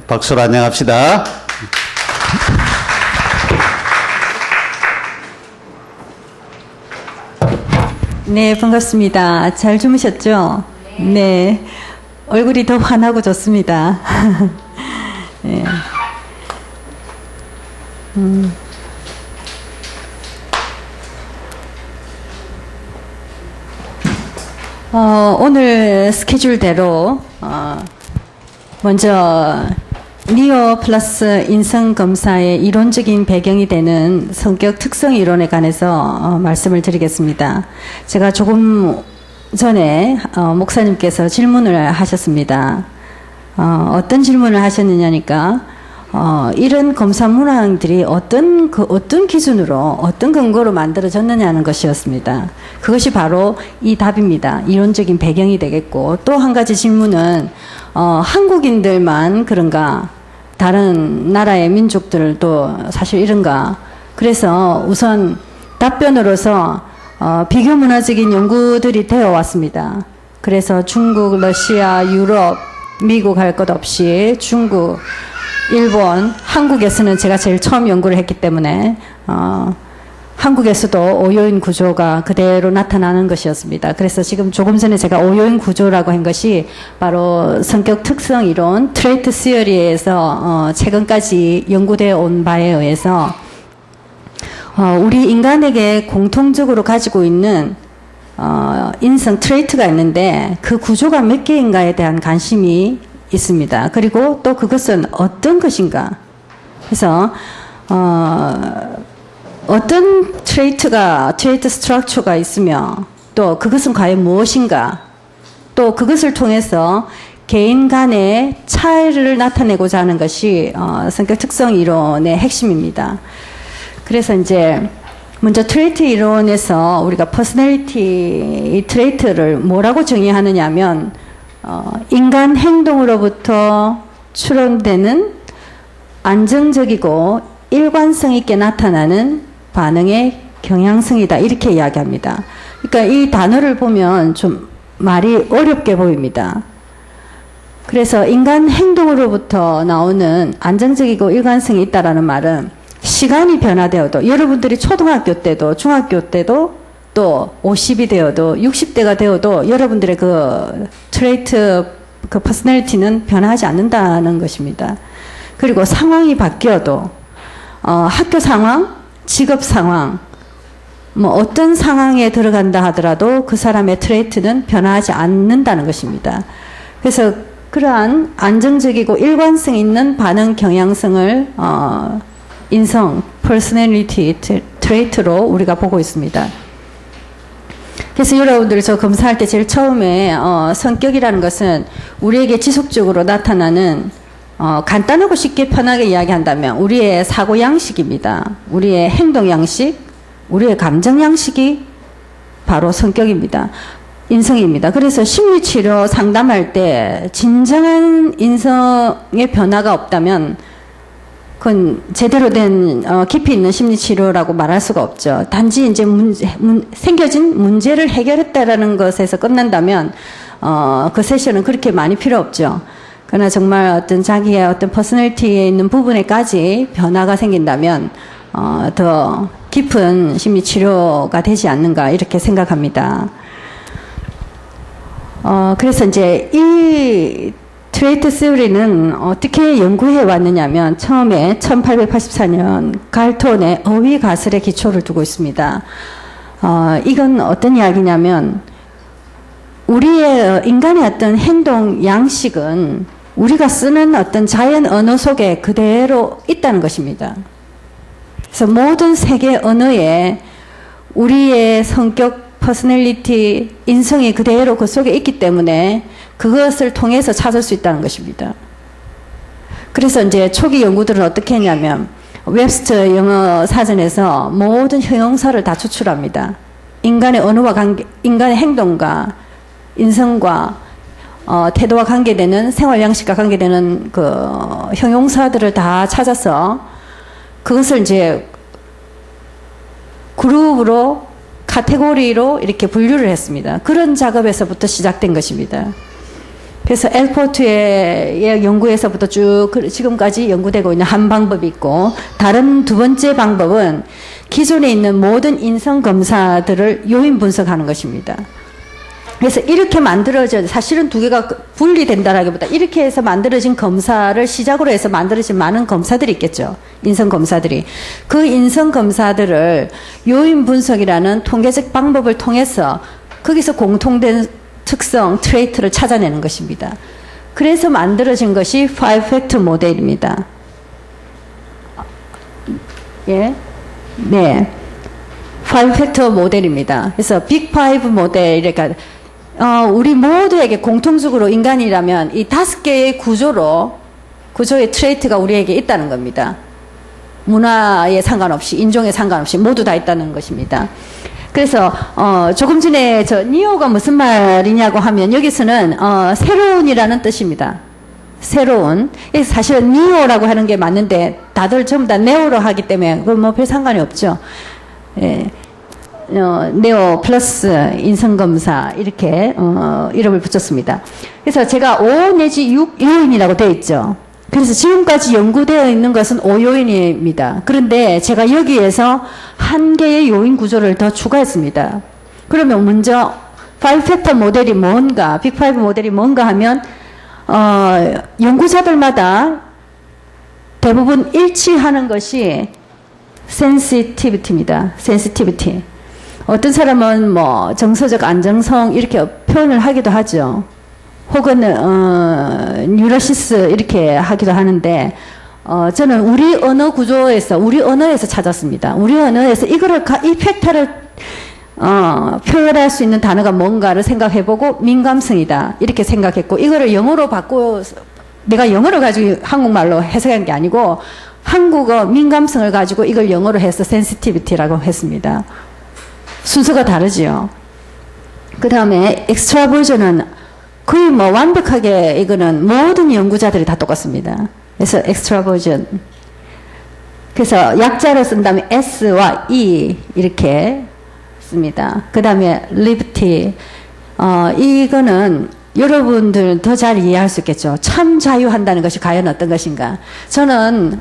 박수로 안녕합시다. 네, 반갑습니다. 잘 주무셨죠? 네. 얼굴이 더 환하고 좋습니다. 네. 오늘 스케줄대로, 먼저, 니오 플러스 인성검사의 이론적인 배경이 되는 성격 특성 이론에 관해서 말씀을 드리겠습니다. 제가 조금 전에 목사님께서 질문을 하셨습니다. 어떤 질문을 하셨느냐니까 이런 검사 문항들이 어떤 기준으로 어떤 근거로 만들어졌느냐는 것이었습니다. 그것이 바로 이 답입니다. 이론적인 배경이 되겠고, 또 한 가지 질문은 한국인들만 그런가, 다른 나라의 민족들도 사실 이런가. 그래서 우선 답변으로서 비교 문화적인 연구들이 되어 왔습니다. 그래서 중국, 러시아, 유럽, 미국 할 것 없이 중국, 일본, 한국에서는 제가 제일 처음 연구를 했기 때문에 한국에서도 오요인 구조가 그대로 나타나는 것이었습니다. 그래서 지금 조금 전에 제가 오요인 구조라고 한 것이 바로 성격 특성 이론 트레이트 시어리에서 최근까지 연구되어 온 바에 의해서 우리 인간에게 공통적으로 가지고 있는 인성 트레이트가 있는데 그 구조가 몇 개인가에 대한 관심이 있습니다. 그리고 또 그것은 어떤 것인가. 그래서 어떤 트레이트 스트럭처가 있으며 또 그것은 과연 무엇인가. 또 그것을 통해서 개인 간의 차이를 나타내고자 하는 것이 성격 특성 이론의 핵심입니다. 그래서 이제 먼저 트레이트 이론에서 우리가 퍼스널리티 트레이트를 뭐라고 정의하느냐 하면 인간 행동으로부터 추론되는 안정적이고 일관성 있게 나타나는 반응의 경향성이다. 이렇게 이야기합니다. 그러니까 이 단어를 보면 좀 말이 어렵게 보입니다. 그래서 인간 행동으로부터 나오는 안정적이고 일관성이 있다라는 말은 시간이 변화되어도 여러분들이 초등학교 때도 중학교 때도 또 50이 되어도 60대가 되어도 여러분들의 그 트레이트 그 퍼스널리티는 변하지 않는다는 것입니다. 그리고 상황이 바뀌어도 학교 상황, 직업 상황, 뭐 어떤 상황에 들어간다 하더라도 그 사람의 트레이트는 변하지 않는다는 것입니다. 그래서 그러한 안정적이고 일관성 있는 반응 경향성을 인성, 퍼스널리티 트레이트로 우리가 보고 있습니다. 그래서 여러분들이 저 검사할 때 제일 처음에 성격이라는 것은 우리에게 지속적으로 나타나는 간단하고 쉽게 편하게 이야기한다면 우리의 사고 양식입니다. 우리의 행동 양식, 우리의 감정 양식이 바로 성격입니다. 인성입니다. 그래서 심리치료 상담할 때 진정한 인성의 변화가 없다면 그건 제대로 된 깊이 있는 심리치료라고 말할 수가 없죠. 단지 이제 생겨진 문제를 해결했다라는 것에서 끝난다면 그 세션은 그렇게 많이 필요 없죠. 그러나 정말 어떤 자기의 어떤 퍼스널리티에 있는 부분에까지 변화가 생긴다면 더 깊은 심리치료가 되지 않는가 이렇게 생각합니다. 그래서 이제 이 트레이트 시어리는 어떻게 연구해 왔느냐면 처음에 1884년 갈톤의 어휘 가설에 기초를 두고 있습니다. 이건 어떤 이야기냐면 우리의 인간의 어떤 행동 양식은 우리가 쓰는 어떤 자연 언어 속에 그대로 있다는 것입니다. 그래서 모든 세계 언어에 우리의 성격, 퍼스널리티, 인성이 그대로 그 속에 있기 때문에 그것을 통해서 찾을 수 있다는 것입니다. 그래서 이제 초기 연구들은 어떻게 했냐면 웹스터 영어 사전에서 모든 형용사를 다 추출합니다. 인간의 언어와 관계, 인간의 행동과 인성과 태도와 관계되는 생활 양식과 관계되는 그 형용사들을 다 찾아서 그것을 이제 그룹으로 카테고리로 이렇게 분류를 했습니다. 그런 작업에서부터 시작된 것입니다. 그래서 엘포트의 연구에서부터 쭉 지금까지 연구되고 있는 한 방법이 있고, 다른 두 번째 방법은 기존에 있는 모든 인성 검사들을 요인 분석하는 것입니다. 그래서 이렇게 만들어져, 사실은 두 개가 분리된다라기보다 이렇게 해서 만들어진 검사를 시작으로 해서 만들어진 많은 검사들이 있겠죠. 인성 검사들이. 그 인성 검사들을 요인 분석이라는 통계적 방법을 통해서 거기서 공통된 특성, 트레이트를 찾아내는 것입니다. 그래서 만들어진 것이 5팩터 모델입니다. 예? 네. 5팩터 모델입니다. 그래서 빅5 모델, 그러니까 우리 모두에게 공통적으로 인간이라면 이 5개의 구조의 트레이트가 우리에게 있다는 겁니다. 문화에 상관없이, 인종에 상관없이 모두 다 있다는 것입니다. 그래서 조금 전에 니오가 무슨 말이냐고 하면 여기서는 새로운이라는 뜻입니다. 새로운. 사실은 니오라고 하는 게 맞는데 다들 전부 다 네오로 하기 때문에 그건 뭐 별 상관이 없죠. 예. 네오 플러스 인성검사 이렇게 이름을 붙였습니다. 그래서 제가 5 내지 6 요인이라고 되어 있죠. 그래서 지금까지 연구되어 있는 것은 5요인입니다. 그런데 제가 여기에서 한 개의 요인 구조를 더 추가했습니다. 그러면 먼저 5팩터 모델이 뭔가, 빅5 모델이 뭔가 하면 연구자들마다 대부분 일치하는 것이 sensitivity입니다. sensitivity. 어떤 사람은 뭐 정서적 안정성 이렇게 표현을 하기도 하죠. 혹은 뉴러시스 이렇게 하기도 하는데 저는 우리 언어 구조에서 우리 언어에서 찾았습니다. 우리 언어에서 이거를 이 팩터를 표현할 수 있는 단어가 뭔가를 생각해보고 민감성이다 이렇게 생각했고, 이거를 영어로 바꿔 내가 영어를 가지고 한국말로 해석한 게 아니고 한국어 민감성을 가지고 이걸 영어로 해서 sensitivity라고 했습니다. 순서가 다르지요. 그 다음에 extraversion은 거의 뭐 완벽하게 이거는 모든 연구자들이 다 똑같습니다. 그래서 extraversion. 그래서 약자로 쓴 다음에 S와 E 이렇게 씁니다. 그 다음에 liberty. 이거는 여러분들 더 잘 이해할 수 있겠죠. 참 자유한다는 것이 과연 어떤 것인가. 저는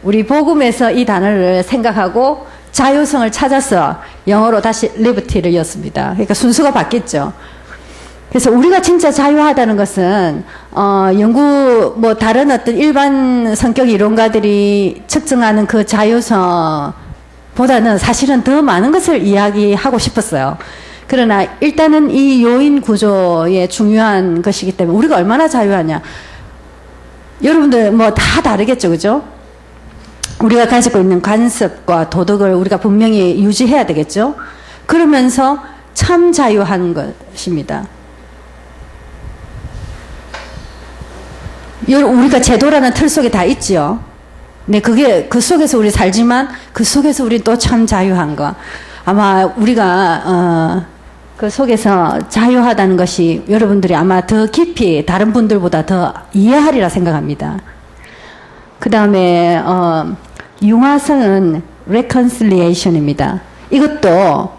우리 복음에서 이 단어를 생각하고 자유성을 찾아서 영어로 다시 liberty를 였습니다. 그러니까 순서가 바뀌었죠. 그래서 우리가 진짜 자유하다는 것은 뭐 다른 어떤 일반 성격 이론가들이 측정하는 그 자유성보다는 사실은 더 많은 것을 이야기하고 싶었어요. 그러나 일단은 이 요인 구조에 중요한 것이기 때문에 우리가 얼마나 자유하냐. 여러분들 뭐 다 다르겠죠, 그죠? 우리가 가지고 있는 관습과 도덕을 우리가 분명히 유지해야 되겠죠? 그러면서 참 자유한 것입니다. 우리가 제도라는 틀 속에 다 있지요. 네, 그 속에서 우리 살지만 그 속에서 우리 또 참 자유한 거. 아마 우리가 그 속에서 자유하다는 것이 여러분들이 아마 더 깊이 다른 분들보다 더 이해하리라 생각합니다. 그 다음에 융화성은 reconciliation입니다. 이것도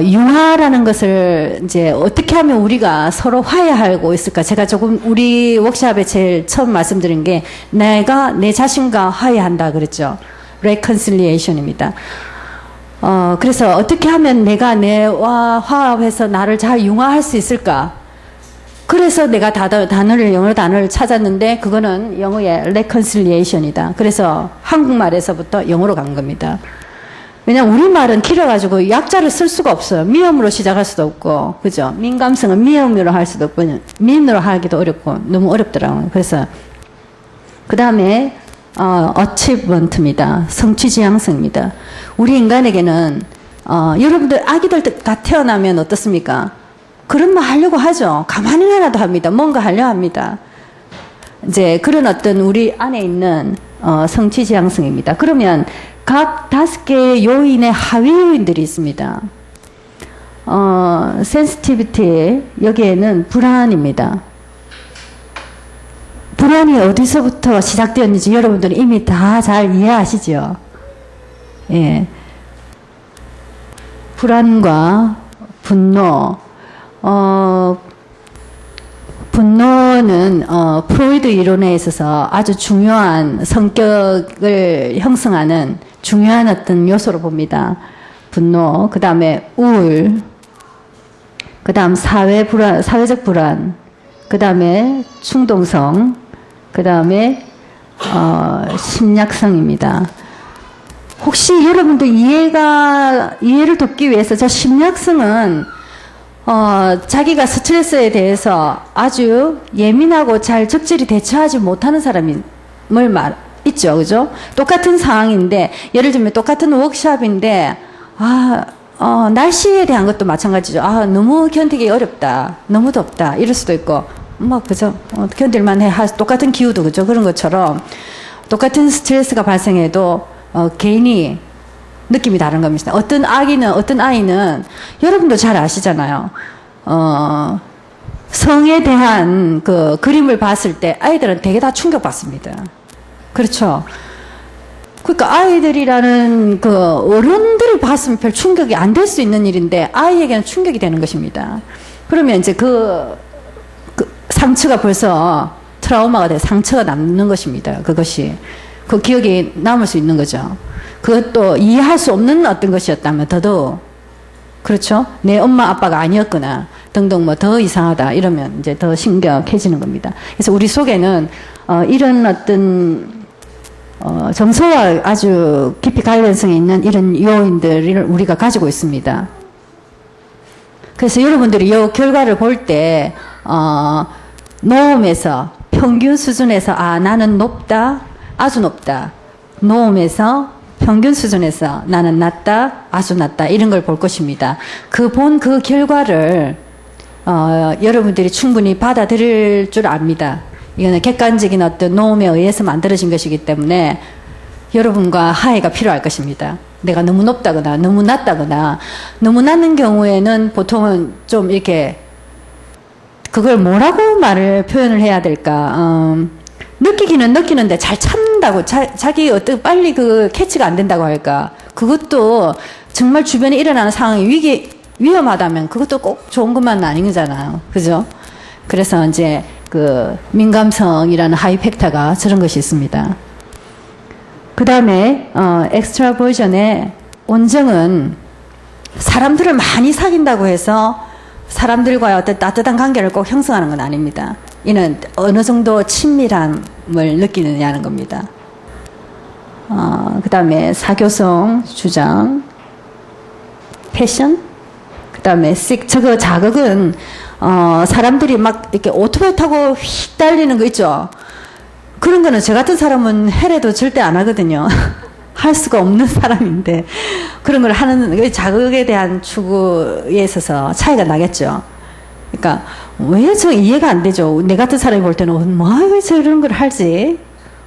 융화라는 것을 이제 어떻게 하면 우리가 서로 화해하고 있을까? 제가 조금 우리 워크숍에 제일 처음 말씀드린 게 내가 내 자신과 화해한다 그랬죠. reconciliation입니다. 그래서 어떻게 하면 내가 내와 화합해서 나를 잘 융화할 수 있을까? 그래서 내가 영어 단어를 찾았는데 그거는 영어의 reconciliation이다. 그래서 한국말에서부터 영어로 간 겁니다. 왜냐면 우리말은 길어가지고 약자를 쓸 수가 없어요. 미음으로 시작할 수도 없고, 그죠? 민감성은 미음으로 할 수도 없고, 미음으로 하기도 어렵고, 너무 어렵더라고요. 그래서, 그 다음에, achievement입니다. 성취지향성입니다. 우리 인간에게는, 여러분들 아기들 다 태어나면 어떻습니까? 그런 말 하려고 하죠. 가만히라도 합니다. 뭔가 하려 합니다. 이제 그런 어떤 우리 안에 있는, 성취지향성입니다. 그러면, 각 5개의 요인의 하위 요인들이 있습니다. sensitivity, 여기에는 불안입니다. 불안이 어디서부터 시작되었는지 여러분들은 이미 다 잘 이해하시죠? 예. 불안과 분노, 분노는 프로이드 이론에 있어서 아주 중요한 성격을 형성하는 중요한 어떤 요소로 봅니다. 분노, 그 다음에 우울, 그 다음 사회적 불안, 그 다음에 충동성, 그 다음에 심리학성입니다. 혹시 여러분도 이해를 돕기 위해서 저 심리학성은 자기가 스트레스에 대해서 아주 예민하고 잘 적절히 대처하지 못하는 사람을 있죠, 그죠? 똑같은 상황인데, 예를 들면 똑같은 워크숍인데, 날씨에 대한 것도 마찬가지죠. 너무 견디기 어렵다, 너무 덥다, 이럴 수도 있고, 그죠? 견딜만 해. 똑같은 기후도, 그죠? 그런 것처럼, 똑같은 스트레스가 발생해도, 개인이 느낌이 다른 겁니다. 어떤 아이는, 여러분도 잘 아시잖아요. 성에 대한 그 그림을 봤을 때 아이들은 되게 다 충격받습니다. 그렇죠. 그러니까 아이들이라는 그 어른들을 봤으면 별 충격이 안 될 수 있는 일인데 아이에게는 충격이 되는 것입니다. 그러면 이제 그 상처가 벌써 트라우마가 돼 상처가 남는 것입니다. 그것이. 그 기억이 남을 수 있는 거죠. 그것도 이해할 수 없는 어떤 것이었다면 더더욱 그렇죠. 내 엄마 아빠가 아니었거나 등등 더 이상하다 이러면 이제 더 심각해지는 겁니다. 그래서 우리 속에는 이런 어떤 정서와 아주 깊이 관련성이 있는 이런 요인들을 우리가 가지고 있습니다. 그래서 여러분들이 이 결과를 볼 때 노음에서 평균 수준에서 나는 높다, 아주 높다. 노음에서 평균 수준에서 나는 낮다, 아주 낮다 이런 걸 볼 것입니다. 그 결과를 여러분들이 충분히 받아들일 줄 압니다. 이거는 객관적인 어떤 노음에 의해서 만들어진 것이기 때문에 여러분과 화해가 필요할 것입니다. 내가 너무 높다거나 너무 낮다거나 너무 낮은 경우에는 보통은 좀 이렇게 그걸 뭐라고 표현을 해야 될까? 느끼기는 느끼는데 잘 참는다고 자기 빨리 그 캐치가 안 된다고 할까? 그것도 정말 주변에 일어나는 상황이 위험하다면 그것도 꼭 좋은 것만은 아닌 거잖아요. 그죠? 그래서 이제 그 민감성이라는 하이 팩터가 저런 것이 있습니다. 그 다음에 엑스트라버전의 온정은 사람들을 많이 사귄다고 해서 사람들과의 어떤 따뜻한 관계를 꼭 형성하는 건 아닙니다. 이는 어느 정도 친밀함을 느끼느냐는 겁니다. 그 다음에 사교성 주장, 패션, 그 다음에 저거 자극은 사람들이 막 이렇게 오토바이 타고 휙 달리는 거 있죠. 그런 거는 저 같은 사람은 해래도 절대 안 하거든요. 할 수가 없는 사람인데 그런 걸 하는 자극에 대한 추구에 있어서 차이가 나겠죠. 그러니까 왜 저 이해가 안 되죠. 내 같은 사람이 볼 때는 왜 저런 걸 하지?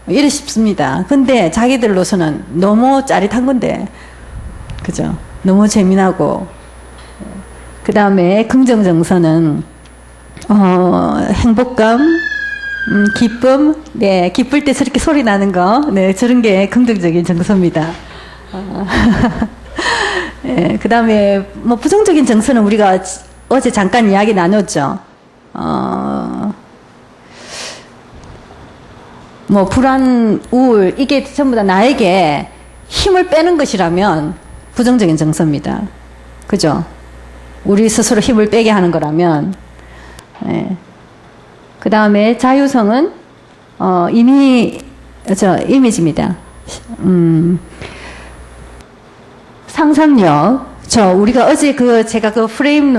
이래 싶습니다. 근데 자기들로서는 너무 짜릿한 건데 그죠? 너무 재미나고 그 다음에 긍정정서는 행복감, 기쁨, 네, 기쁠 때 저렇게 소리 나는 거, 네, 저런 게 긍정적인 정서입니다. 네, 그 다음에 부정적인 정서는 우리가 어제 잠깐 이야기 나눴죠. 불안, 우울, 이게 전부 다 나에게 힘을 빼는 것이라면 부정적인 정서입니다. 그죠? 우리 스스로 힘을 빼게 하는 거라면, 네. 그 다음에 자유성은, 이미지입니다. 상상력. 우리가 어제 제가 프레임,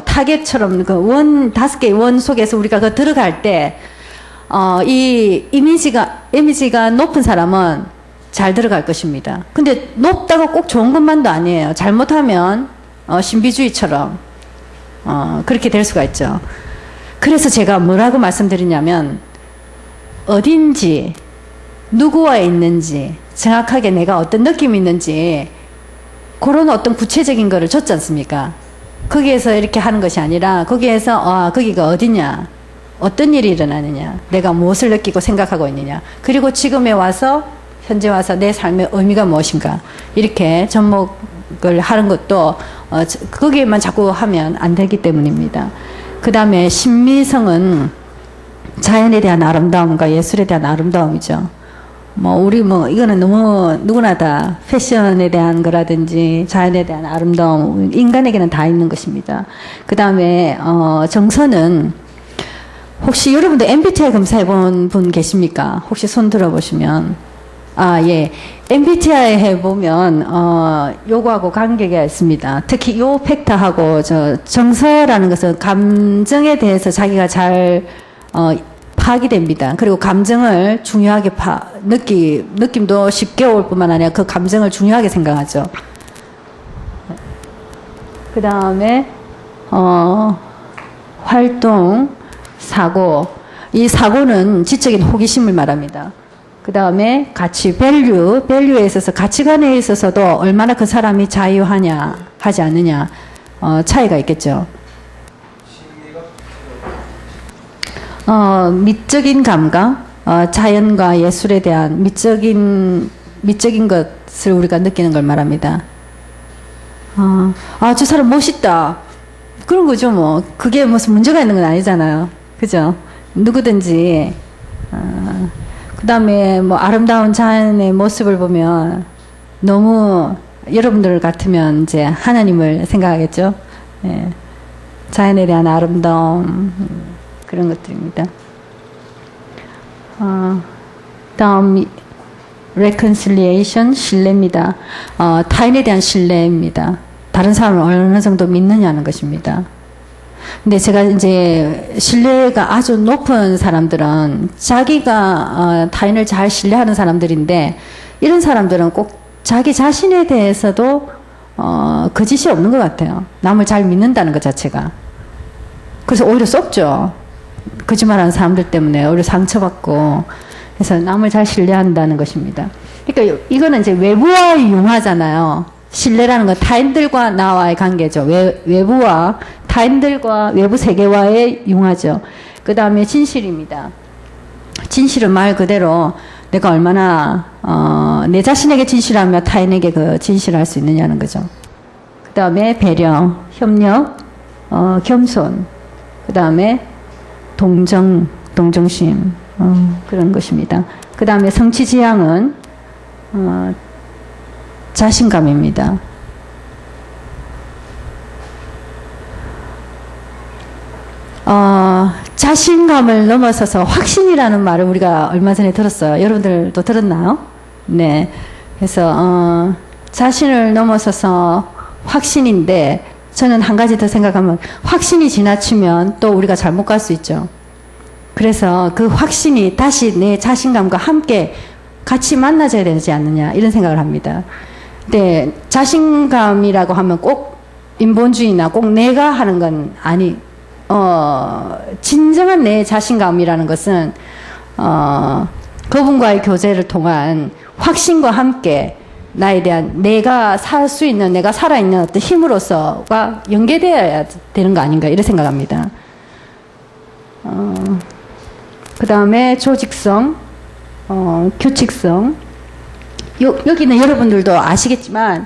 타겟처럼 5개의 원 속에서 우리가 들어갈 때, 이 이미지가 높은 사람은 잘 들어갈 것입니다. 근데 높다고 꼭 좋은 것만도 아니에요. 잘못하면, 신비주의처럼, 그렇게 될 수가 있죠. 그래서 제가 뭐라고 말씀드리냐면, 어딘지, 누구와 있는지, 정확하게 내가 어떤 느낌이 있는지, 그런 어떤 구체적인 거를 줬지 않습니까? 거기에서 이렇게 하는 것이 아니라, 거기에서, 거기가 어디냐, 어떤 일이 일어나느냐, 내가 무엇을 느끼고 생각하고 있느냐, 그리고 지금에 와서, 현재 와서 내 삶의 의미가 무엇인가, 이렇게 접목을 하는 것도, 거기에만 자꾸 하면 안 되기 때문입니다. 그 다음에 신미성은 자연에 대한 아름다움과 예술에 대한 아름다움이죠. 이거는 너무 누구나 다 패션에 대한 거라든지 자연에 대한 아름다움, 인간에게는 다 있는 것입니다. 그 다음에, 정서는 혹시 여러분들 MBTI 검사해 본 분 계십니까? 혹시 손 들어보시면. 예. MBTI 해보면, 요거하고 관계가 있습니다. 특히 요 팩터하고, 정서라는 것은 감정에 대해서 자기가 잘, 파악이 됩니다. 그리고 감정을 중요하게 느낌도 쉽게 올 뿐만 아니라 그 감정을 중요하게 생각하죠. 그 다음에, 활동, 사고. 이 사고는 지적인 호기심을 말합니다. 그 다음에 가치, 밸류에 있어서 가치관에 있어서도 얼마나 그 사람이 자유하냐, 하지 않느냐, 차이가 있겠죠. 미적인 감각, 자연과 예술에 대한 미적인 것을 우리가 느끼는 걸 말합니다. 저 사람 멋있다. 그런 거죠, 뭐. 그게 무슨 문제가 있는 건 아니잖아요. 그죠? 누구든지, 그 다음에 아름다운 자연의 모습을 보면 너무 여러분들 같으면 이제 하나님을 생각하겠죠? 예. 자연에 대한 아름다움, 그런 것들입니다. 다음, reconciliation, 신뢰입니다. 타인에 대한 신뢰입니다. 다른 사람을 어느 정도 믿느냐는 것입니다. 근데 제가 이제 신뢰가 아주 높은 사람들은 자기가 타인을 잘 신뢰하는 사람들인데 이런 사람들은 꼭 자기 자신에 대해서도 거짓이 없는 것 같아요. 남을 잘 믿는다는 것 자체가. 그래서 오히려 썩죠. 거짓말하는 사람들 때문에 오히려 상처받고 그래서 남을 잘 신뢰한다는 것입니다. 그러니까 이거는 이제 외부와의 융화잖아요. 신뢰라는 건 타인들과 나와의 관계죠. 외부와 타인들과 외부 세계와의 융화죠. 그 다음에 진실입니다. 진실은 말 그대로 내가 얼마나 내 자신에게 진실하며 타인에게 그 진실할 수 있느냐는 거죠. 그 다음에 배려, 협력, 겸손, 그 다음에 동정심 그런 것입니다. 그 다음에 성취지향은 자신감입니다. 자신감을 넘어서서 확신이라는 말을 우리가 얼마 전에 들었어요. 여러분들도 들었나요? 네. 그래서 자신을 넘어서서 확신인데 저는 한 가지 더 생각하면 확신이 지나치면 또 우리가 잘못 갈 수 있죠. 그래서 그 확신이 다시 내 자신감과 함께 같이 만나져야 되지 않느냐 이런 생각을 합니다. 근데 자신감이라고 하면 꼭 인본주의나 꼭 내가 하는 건 진정한 내 자신감이라는 것은 그분과의 교제를 통한 확신과 함께 나에 대한 내가 살 수 있는 내가 살아있는 어떤 힘으로서가 연계되어야 되는 거 아닌가 이런 생각합니다. 그 다음에 조직성, 규칙성. 여기는 여러분들도 아시겠지만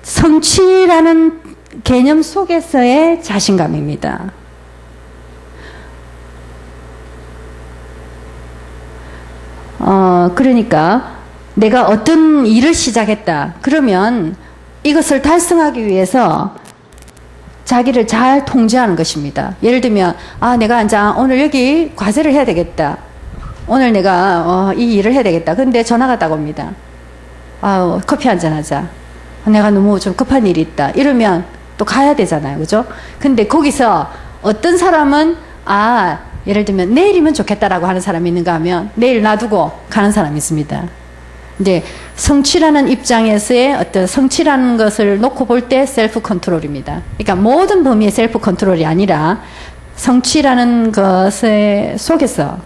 성취라는 개념 속에서의 자신감입니다. 그러니까 내가 어떤 일을 시작했다. 그러면 이것을 달성하기 위해서 자기를 잘 통제하는 것입니다. 예를 들면 내가 이제 오늘 여기 과제를 해야 되겠다. 오늘 내가 이 일을 해야 되겠다. 근데 전화가 딱 옵니다. 커피 한잔 하자. 내가 너무 좀 급한 일이 있다. 이러면 또 가야 되잖아요. 그죠? 근데 거기서 어떤 사람은 예를 들면 내일이면 좋겠다라고 하는 사람이 있는가 하면 내일 놔두고 가는 사람이 있습니다. 이제 성취라는 입장에서의 어떤 성취라는 것을 놓고 볼 때 셀프 컨트롤입니다. 그러니까 모든 범위의 셀프 컨트롤이 아니라 성취라는 것의 속에서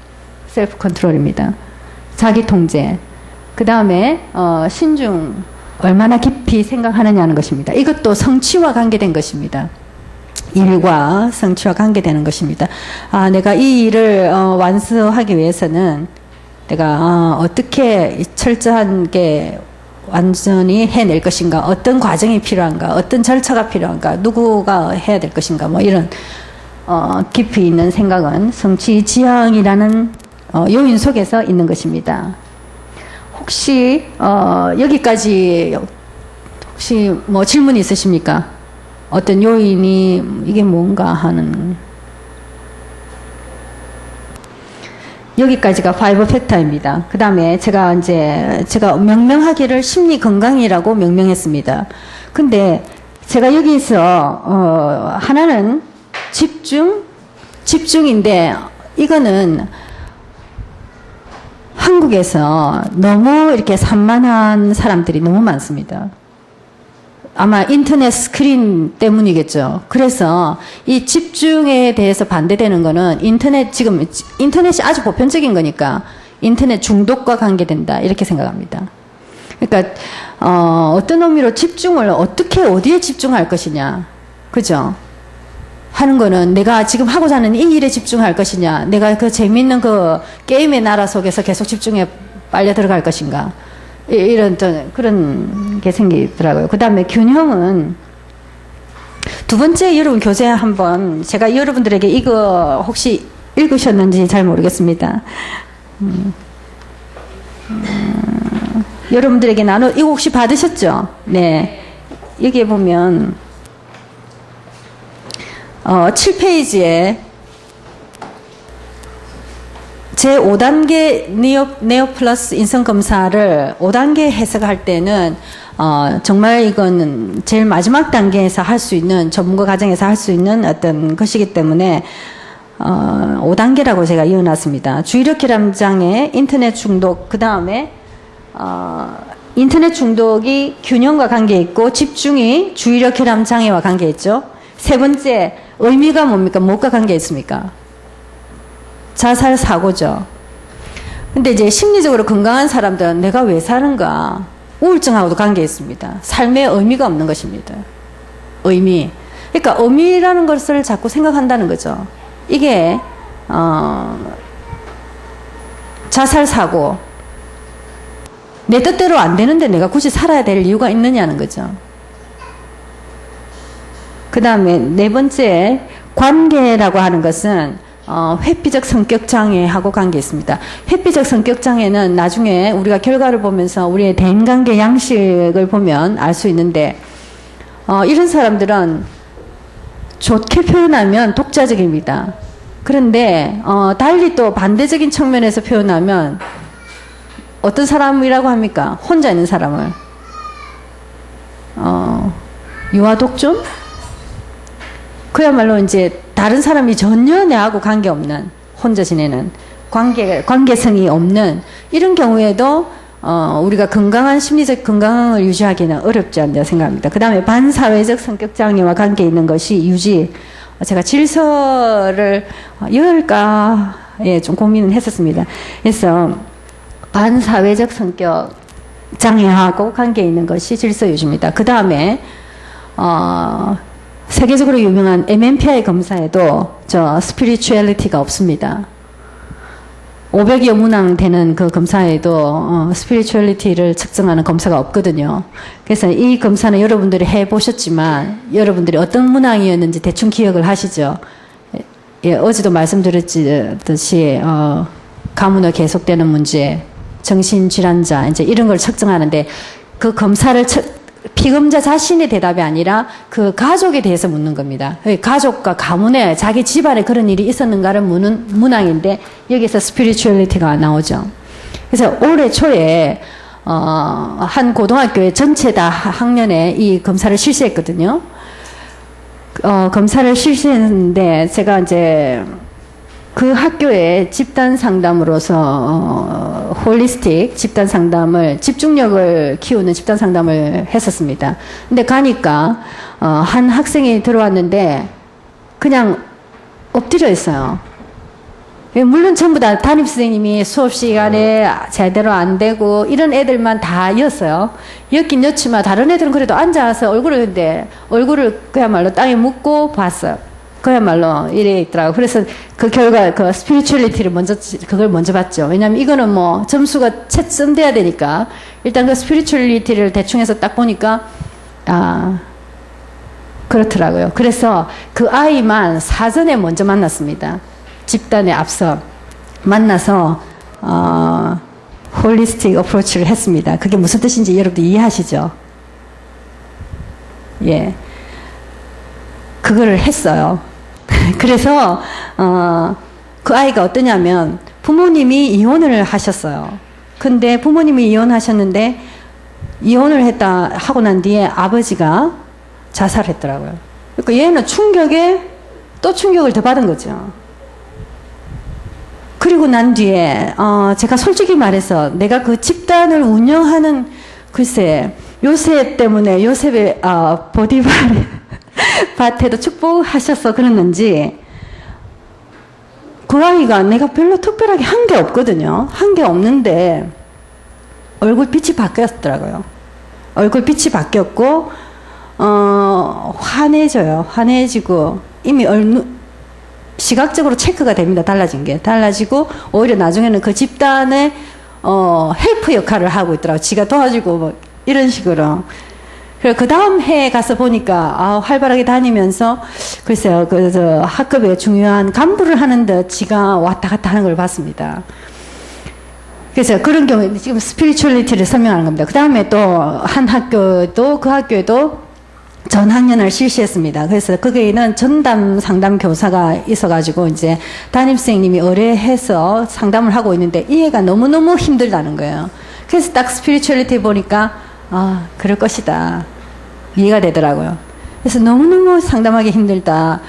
셀프 컨트롤입니다. 자기 통제. 그 다음에 신중, 얼마나 깊이 생각하느냐는 것입니다. 이것도 성취와 관계된 것입니다. 일과 성취와 관계되는 것입니다. 내가 이 일을 완수하기 위해서는 내가 어떻게 철저하게 완전히 해낼 것인가, 어떤 과정이 필요한가, 어떤 절차가 필요한가, 누구가 해야 될 것인가, 뭐 이런 깊이 있는 생각은 성취 지향이라는 요인 속에서 있는 것입니다. 혹시 여기까지 혹시 뭐 질문 있으십니까? 어떤 요인이 이게 뭔가 하는 여기까지가 5 팩터입니다. 그 다음에 제가 명명하기를 심리 건강이라고 명명했습니다. 근데 제가 여기서 하나는 집중인데 이거는 한국에서 너무 이렇게 산만한 사람들이 너무 많습니다. 아마 인터넷 스크린 때문이겠죠. 그래서 이 집중에 대해서 반대되는 거는 인터넷이 아주 보편적인 거니까 인터넷 중독과 관계된다. 이렇게 생각합니다. 그러니까, 어떤 의미로 집중을 어떻게 어디에 집중할 것이냐. 그죠? 하는 거는 내가 지금 하고자 하는 이 일에 집중할 것이냐. 내가 그 재밌는 그 게임의 나라 속에서 계속 집중에 빨려 들어갈 것인가. 이런 그런 게 생기더라고요. 그 다음에 균형은 두 번째 여러분 교재 한번 제가 여러분들에게 이거 혹시 읽으셨는지 잘 모르겠습니다. 여러분들에게 이거 혹시 받으셨죠? 네. 여기에 보면 7페이지에 제5단계 네오 플러스 인성검사를 5단계 해석할 때는, 정말 이거는 제일 마지막 단계에서 할 수 있는, 전문가 과정에서 할 수 있는 어떤 것이기 때문에, 5단계라고 제가 이어놨습니다. 주의력 결함 장애, 인터넷 중독, 그 다음에, 인터넷 중독이 균형과 관계 있고, 집중이 주의력 결함 장애와 관계 있죠. 세 번째, 의미가 뭡니까? 무엇과 관계 있습니까? 자살 사고죠. 근데 이제 심리적으로 건강한 사람들은 내가 왜 사는가? 우울증하고도 관계 있습니다. 삶에 의미가 없는 것입니다. 의미. 그러니까 의미라는 것을 자꾸 생각한다는 거죠. 이게 자살 사고. 내 뜻대로 안 되는데 내가 굳이 살아야 될 이유가 있느냐는 거죠. 그 다음에 네 번째 관계라고 하는 것은 회피적 성격 장애하고 관계 있습니다. 회피적 성격 장애는 나중에 우리가 결과를 보면서 우리의 대인관계 양식을 보면 알 수 있는데, 이런 사람들은 좋게 표현하면 독자적입니다. 그런데 달리 또 반대적인 측면에서 표현하면 어떤 사람이라고 합니까? 혼자 있는 사람을 유아독존? 그야말로 이제 다른 사람이 전혀 내하고 관계없는, 혼자 지내는, 관계성이 없는, 이런 경우에도, 우리가 건강한 심리적 건강을 유지하기는 어렵지 않나 생각합니다. 그 다음에 반사회적 성격장애와 관계 있는 것이 유지. 제가 질서를 열까, 좀 고민을 했었습니다. 그래서, 반사회적 성격 장애하고 관계 있는 것이 질서 유지입니다. 그 다음에, 세계적으로 유명한 MMPI 검사에도 스피리추얼리티가 없습니다. 500여 문항 되는 그 검사에도 스피리추얼리티를 측정하는 검사가 없거든요. 그래서 이 검사는 여러분들이 해보셨지만 여러분들이 어떤 문항이었는지 대충 기억을 하시죠. 어제도 말씀드렸듯이 가문으로 계속되는 문제, 정신질환자 이제 이런 걸 측정하는데 그 검사를 피검자 자신의 대답이 아니라 그 가족에 대해서 묻는 겁니다. 가족과 가문에 자기 집안에 그런 일이 있었는가를 묻는 문항인데 여기서 스피리추얼리티가 나오죠. 그래서 올해 초에 한 고등학교에 전체 다 학년에 이 검사를 실시했거든요. 검사를 실시했는데 제가 이제 그 학교에 집단 상담으로서 홀리스틱 집단 상담을, 집중력을 키우는 집단 상담을 했었습니다. 근데 가니까 한 학생이 들어왔는데 그냥 엎드려 있어요. 물론 전부 다 담임선생님이 수업 시간에 제대로 안 되고 이런 애들만 다 였어요. 였긴 였지만 다른 애들은 그래도 앉아서 얼굴을 그야말로 땅에 묻고 봤어요. 그야말로 이래 있더라고. 그래서 그 결과 그 스피리추얼리티를 그걸 먼저 봤죠. 왜냐면 이거는 뭐 점수가 채점돼야 되니까 일단 그 스피리추얼리티를 대충 해서 딱 보니까 그렇더라고요. 그래서 그 아이만 사전에 먼저 만났습니다. 집단에 앞서 만나서 홀리스틱 어프로치를 했습니다. 그게 무슨 뜻인지 여러분들 이해하시죠? 예. 그거를 했어요. 그래서 그 아이가 어떠냐면 부모님이 이혼을 하셨어요. 근데 부모님이 이혼하셨는데 이혼을 했다 하고 난 뒤에 아버지가 자살했더라고요. 그러니까 얘는 충격에 또 충격을 더 받은 거죠. 그리고 난 뒤에 제가 솔직히 말해서 내가 그 집단을 운영하는 글쎄 요셉 때문에 요셉의 보디바트에도 축복하셔서 그랬는지 그 아이가 내가 별로 특별하게 한 게 없거든요. 한 게 없는데 얼굴빛이 바뀌었더라고요. 얼굴빛이 바뀌었고 환해져요. 환해지고 이미 시각적으로 체크가 됩니다. 달라진 게. 달라지고 오히려 나중에는 그 집단의 헬프 역할을 하고 있더라고요. 지가 도와주고 뭐 이런 식으로. 그리고 그 다음 해에 가서 보니까 활발하게 다니면서 글쎄요. 저 학급에 중요한 간부를 하는데 지가 왔다 갔다 하는 걸 봤습니다. 그래서 그런 경우에 지금 스피리추얼리티를 설명하는 겁니다. 그 다음에 또 한 학교도 그 학교에도 전학년을 실시했습니다. 그래서 거기에는 전담 상담 교사가 있어가지고 이제 담임선생님이 의뢰해서 상담을 하고 있는데 이 애가 너무너무 힘들다는 거예요. 그래서 딱 스피리추얼리티 보니까 그럴 것이다. 이해가 되더라고요. 그래서 너무너무 상담하기 힘들다.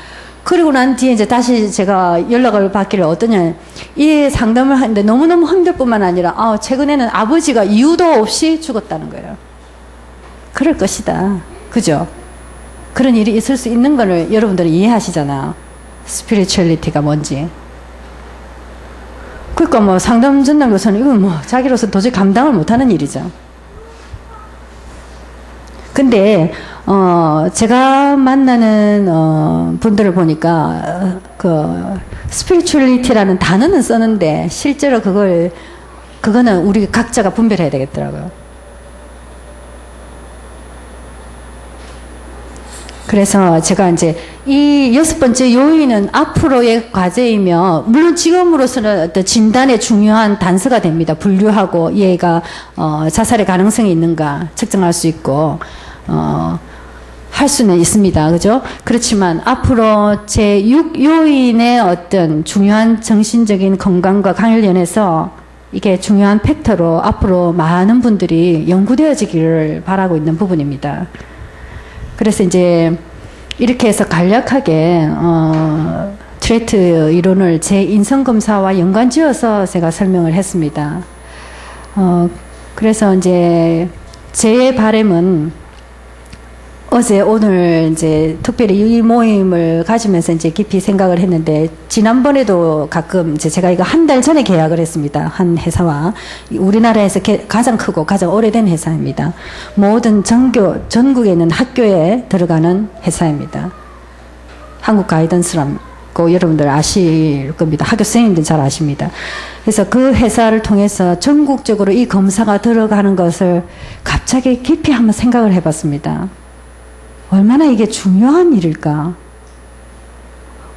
그리고 난 뒤에 이제 다시 제가 연락을 받기를 어떠냐. 이 상담을 하는데 너무너무 힘들 뿐만 아니라, 최근에는 아버지가 이유도 없이 죽었다는 거예요. 그럴 것이다. 그죠? 그런 일이 있을 수 있는 거를 여러분들이 이해하시잖아요. 스피리추얼리티가 뭔지. 그러니까 뭐 상담 전담 교사는 이건 뭐 자기로서 도저히 감당을 못하는 일이죠. 근데 제가 만나는 분들을 보니까 그 스피리추얼리티라는 단어는 쓰는데 실제로 그거는 우리 각자가 분별해야 되겠더라고요. 그래서 제가 이제 이 6번째 요인은 앞으로의 과제이며 물론 지금으로서는 어떤 진단의 중요한 단서가 됩니다. 분류하고 얘가 자살의 가능성이 있는가 측정할 수 있고 할 수는 있습니다. 그죠? 그렇지만 앞으로 제6요인의 어떤 중요한 정신적인 건강과 관련해서 이게 중요한 팩터로 앞으로 많은 분들이 연구되어지기를 바라고 있는 부분입니다. 그래서 이제 이렇게 해서 간략하게 트레이트 이론을 제 인성검사와 연관지어서 제가 설명을 했습니다. 그래서 이제 제 바람은 어제 오늘 이제 특별히 이 모임을 가지면서 이제 깊이 생각을 했는데 지난번에도 가끔 이제 제가 이거 한 달 전에 계약을 했습니다. 한 회사와 우리나라에서 가장 크고 가장 오래된 회사입니다. 모든 전국에 있는 학교에 들어가는 회사입니다. 한국 가이던스라고 여러분들 아실 겁니다. 학교 선생님들 잘 아십니다. 그래서 그 회사를 통해서 전국적으로 이 검사가 들어가는 것을 갑자기 깊이 한번 생각을 해봤습니다. 얼마나 이게 중요한 일일까?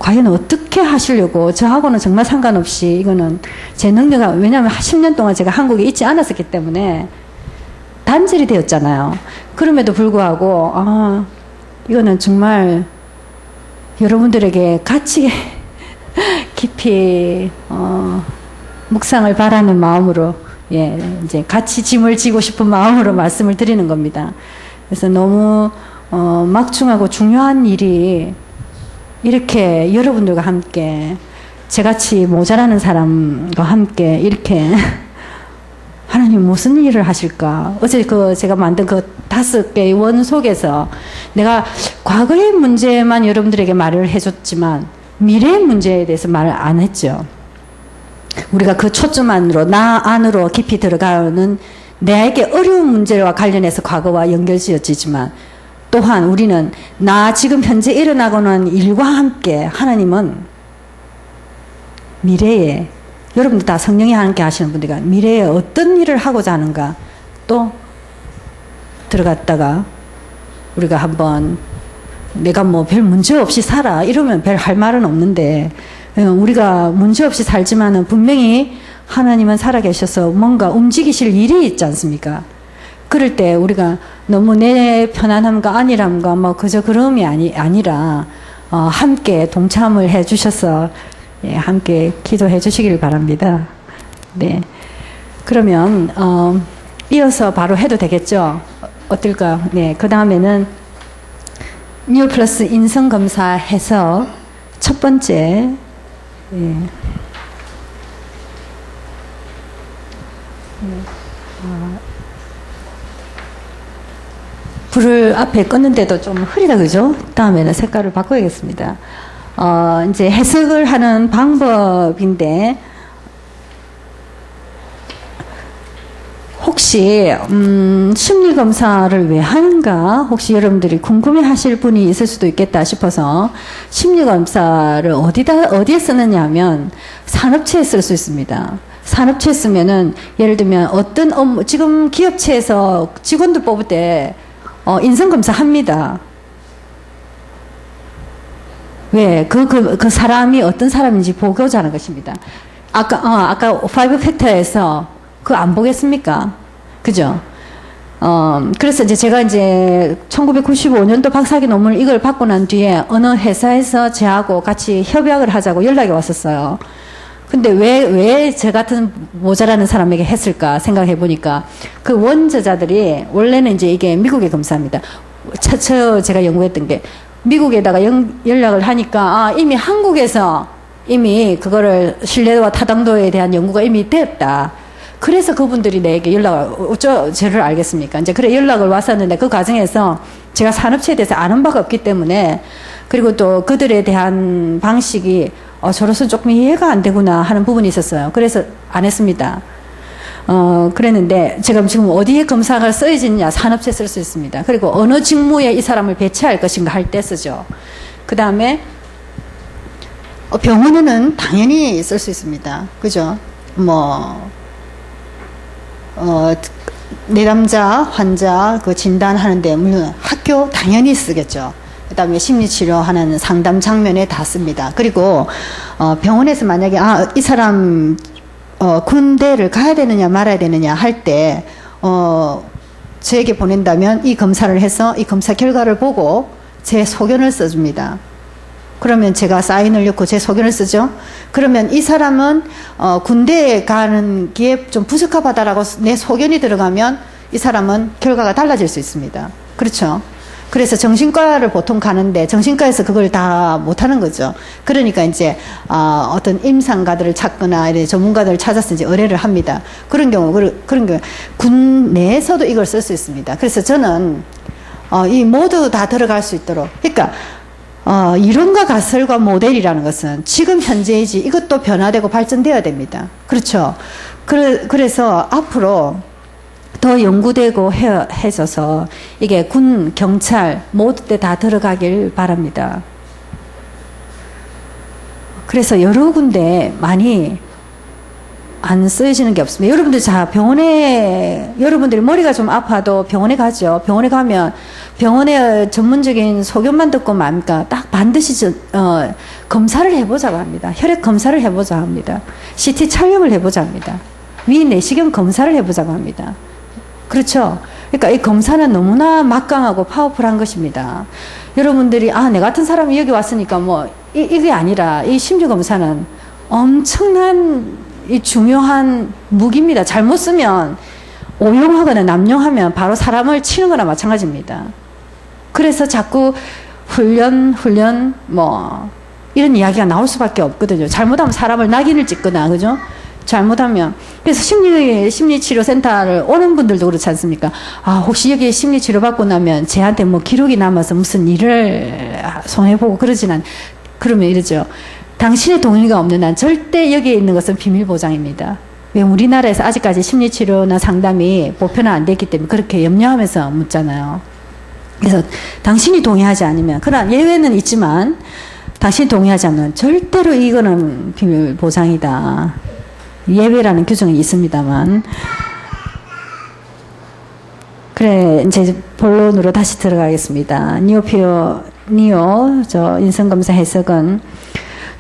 과연 어떻게 하시려고 저하고는 정말 상관없이 이거는 제 능력이 왜냐하면 10년 동안 제가 한국에 있지 않았었기 때문에 단절이 되었잖아요. 그럼에도 불구하고 이거는 정말 여러분들에게 같이 깊이 묵상을 바라는 마음으로 이제 같이 짐을 지고 싶은 마음으로 말씀을 드리는 겁니다. 그래서 너무 막중하고 중요한 일이 이렇게 여러분들과 함께 저같이 모자라는 사람과 함께 이렇게 하나님 무슨 일을 하실까? 어제 제가 만든 그 5개의 원 속에서 내가 과거의 문제만 여러분들에게 말을 해줬지만 미래의 문제에 대해서 말을 안 했죠. 우리가 그 초점 안으로 나 안으로 깊이 들어가는 내에게 어려운 문제와 관련해서 과거와 연결지어지지만 또한 우리는 나 지금 현재 일어나고는 일과 함께 하나님은 미래에 여러분들 다 성령이 함께 하시는 분들이 미래에 어떤 일을 하고자 하는가 또 들어갔다가 우리가 한번 내가 뭐 별 문제 없이 살아 이러면 별 할 말은 없는데 우리가 문제 없이 살지만은 분명히 하나님은 살아계셔서 뭔가 움직이실 일이 있지 않습니까? 그럴 때 우리가 너무 내 편안함과 안일함과 뭐 그저 그러움이 아니라 함께 동참을 해 주셔서 예, 함께 기도해 주시길 바랍니다. 네. 그러면 이어서 바로 해도 되겠죠? 어떨까요? 네. 그 다음에는 뉴 플러스 인성 검사해서 첫 번째 예. 불을 앞에 껐는데도 좀 흐리다 그죠? 다음에는 색깔을 바꿔야겠습니다. 이제 해석을 하는 방법인데 혹시 심리 검사를 왜 하는가 혹시 여러분들이 궁금해하실 분이 있을 수도 있겠다 싶어서 심리 검사를 어디에 쓰느냐 하면 산업체에 쓸 수 있습니다. 산업체에 쓰면은 예를 들면 어떤 업무 지금 기업체에서 직원들 뽑을 때 인성검사 합니다. 왜? 그 사람이 어떤 사람인지 보고자 하는 것입니다. 아까 5 팩터에서 그거 안 보겠습니까? 그죠? 그래서 제가 1995년도 박사학위 논문을 이걸 받고 난 뒤에 어느 회사에서 저하고 같이 협약을 하자고 연락이 왔었어요. 근데 왜 저 같은 모자라는 사람에게 했을까 생각해 보니까 그 원저자들이 원래는 이게 미국의 검사입니다. 제가 연구했던 게 미국에다가 연락을 하니까 이미 한국에서 이미 그거를 신뢰와 타당도에 대한 연구가 이미 됐다. 그래서 그분들이 내게 저를 알겠습니까? 그래 연락을 왔었는데 그 과정에서 제가 산업체에 대해서 아는 바가 없기 때문에 그리고 또 그들에 대한 방식이 저로서 조금 이해가 안 되구나 하는 부분이 있었어요. 그래서 안 했습니다. 그랬는데 제가 지금 어디에 검사가 써야지냐 산업체에 쓸 수 있습니다. 그리고 어느 직무에 이 사람을 배치할 것인가 할 때 쓰죠. 그 다음에 병원에는 당연히 쓸 수 있습니다. 그죠? 내담자 환자 그 진단하는데 물론 학교 당연히 쓰겠죠. 그 다음에 심리치료하는 상담 장면에 다 씁니다. 그리고 병원에서 만약에 이 사람 군대를 가야 되느냐 말아야 되느냐 할 때 저에게 보낸다면 이 검사를 해서 이 검사 결과를 보고 제 소견을 써줍니다. 그러면 제가 사인을 넣고 제 소견을 쓰죠. 그러면 이 사람은 군대에 가는 게 좀 부적합하다라고 내 소견이 들어가면 이 사람은 결과가 달라질 수 있습니다. 그렇죠? 그래서 정신과를 보통 가는데 정신과에서 그걸 다 못하는 거죠. 그러니까 어떤 임상가들을 찾거나 이런 전문가들을 찾아서 의뢰를 합니다. 그런 경우 군 내에서도 이걸 쓸 수 있습니다. 그래서 저는 이 모두 다 들어갈 수 있도록 그러니까 이론과 가설과 모델이라는 것은 지금 현재이지 이것도 변화되고 발전되어야 됩니다. 그렇죠. 그래서 앞으로 더 연구되고 해져서 이게 군, 경찰 모두 때 다 들어가길 바랍니다. 그래서 여러 군데 많이 안 쓰여지는 게 없습니다. 여러분들 여러분들이 머리가 좀 아파도 병원에 가죠. 병원에 가면 병원의 전문적인 소견만 듣고 맙니까? 딱 반드시 검사를 해보자고 합니다. 혈액 검사를 해보자 합니다. CT 촬영을 해보자 합니다. 위 내시경 검사를 해보자고 합니다. 그렇죠? 그러니까 이 검사는 너무나 막강하고 파워풀한 것입니다. 여러분들이 내 같은 사람이 여기 왔으니까 이게 아니라 이 심리검사는 엄청난 이 중요한 무기입니다. 잘못 쓰면 오용하거나 남용하면 바로 사람을 치는 거나 마찬가지입니다. 그래서 자꾸 훈련 이런 이야기가 나올 수밖에 없거든요. 잘못하면 사람을 낙인을 찍거나 그죠? 잘못하면 그래서 심리치료센터를 오는 분들도 그렇지 않습니까? 혹시 여기 심리치료 받고 나면 쟤한테 기록이 남아서 무슨 일을 손해보고 그러면 이러죠. 당신의 동의가 없는 한 절대 여기에 있는 것은 비밀 보장입니다. 왜 우리나라에서 아직까지 심리치료나 상담이 보편화 안 됐기 때문에 그렇게 염려하면서 묻잖아요. 그래서 당신이 동의하지 않으면 그러나 예외는 있지만 당신이 동의하지 않으면 절대로 이거는 비밀 보장이다. 예외라는 규정이 있습니다만 그래 이제 본론으로 다시 들어가겠습니다. 니오 인성검사 해석은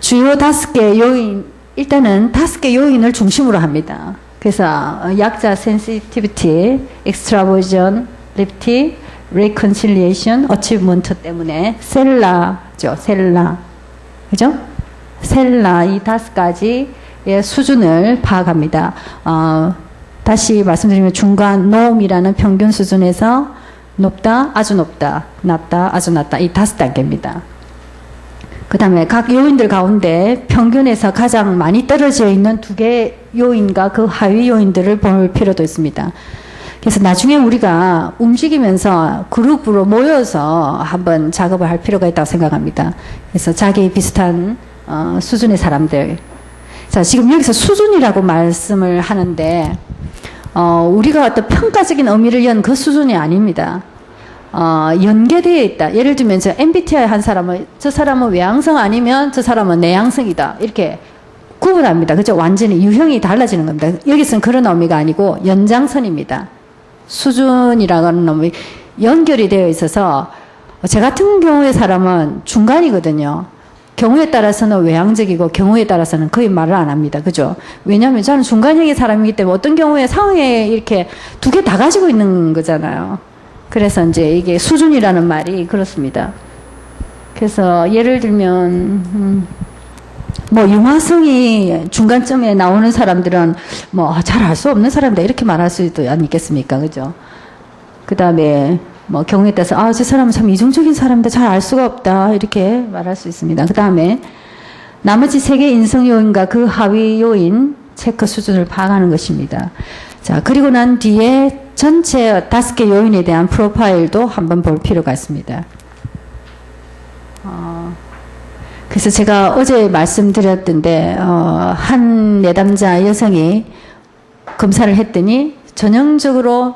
주요 5개 요인, 일단은 5개 요인을 중심으로 합니다. 그래서 약자 sensitivity, extraversion, lefty, reconciliation, achievement 때문에 셀라죠. 셀라. 그죠? 셀라 이 5가지의 수준을 파악합니다. 다시 말씀드리면 중간 놈이라는 평균 수준에서 높다, 아주 높다, 낮다, 아주 낮다 이 5단계입니다. 그 다음에 각 요인들 가운데 평균에서 가장 많이 떨어져 있는 2개 요인과 그 하위 요인들을 볼 필요도 있습니다. 그래서 나중에 우리가 움직이면서 그룹으로 모여서 한번 작업을 할 필요가 있다고 생각합니다. 그래서 자기 비슷한 수준의 사람들. 자, 지금 여기서 수준이라고 말씀을 하는데 우리가 어떤 평가적인 의미를 연 그 수준이 아닙니다. 연계되어 있다. 예를 들면 저 MBTI 한 사람은 저 사람은 외향성 아니면 저 사람은 내향성이다. 이렇게 구분합니다. 그죠? 완전히 유형이 달라지는 겁니다. 여기서는 그런 의미가 아니고 연장선입니다. 수준이라는 놈이 연결이 되어 있어서 제 같은 경우의 사람은 중간이거든요. 경우에 따라서는 외향적이고 경우에 따라서는 거의 말을 안 합니다. 그죠? 왜냐하면 저는 중간형의 사람이기 때문에 어떤 경우에 상황에 이렇게 2개 다 가지고 있는 거잖아요. 그래서 이제 이게 수준이라는 말이 그렇습니다. 그래서 예를 들면 뭐 융화성이 중간점에 나오는 사람들은 뭐 잘 알 수 없는 사람이다 이렇게 말할 수도 아니겠습니까? 그죠? 그 다음에 뭐 경우에 따라서 저 사람은 참 이중적인 사람인데 잘 알 수가 없다 이렇게 말할 수 있습니다. 그 다음에 나머지 3개 인성 요인과 그 하위 요인 체크 수준을 파악하는 것입니다. 자, 그리고 난 뒤에 전체 5개 요인에 대한 프로파일도 한번 볼 필요가 있습니다. 그래서 제가 어제 말씀드렸던데 한 내담자 여성이 검사를 했더니 전형적으로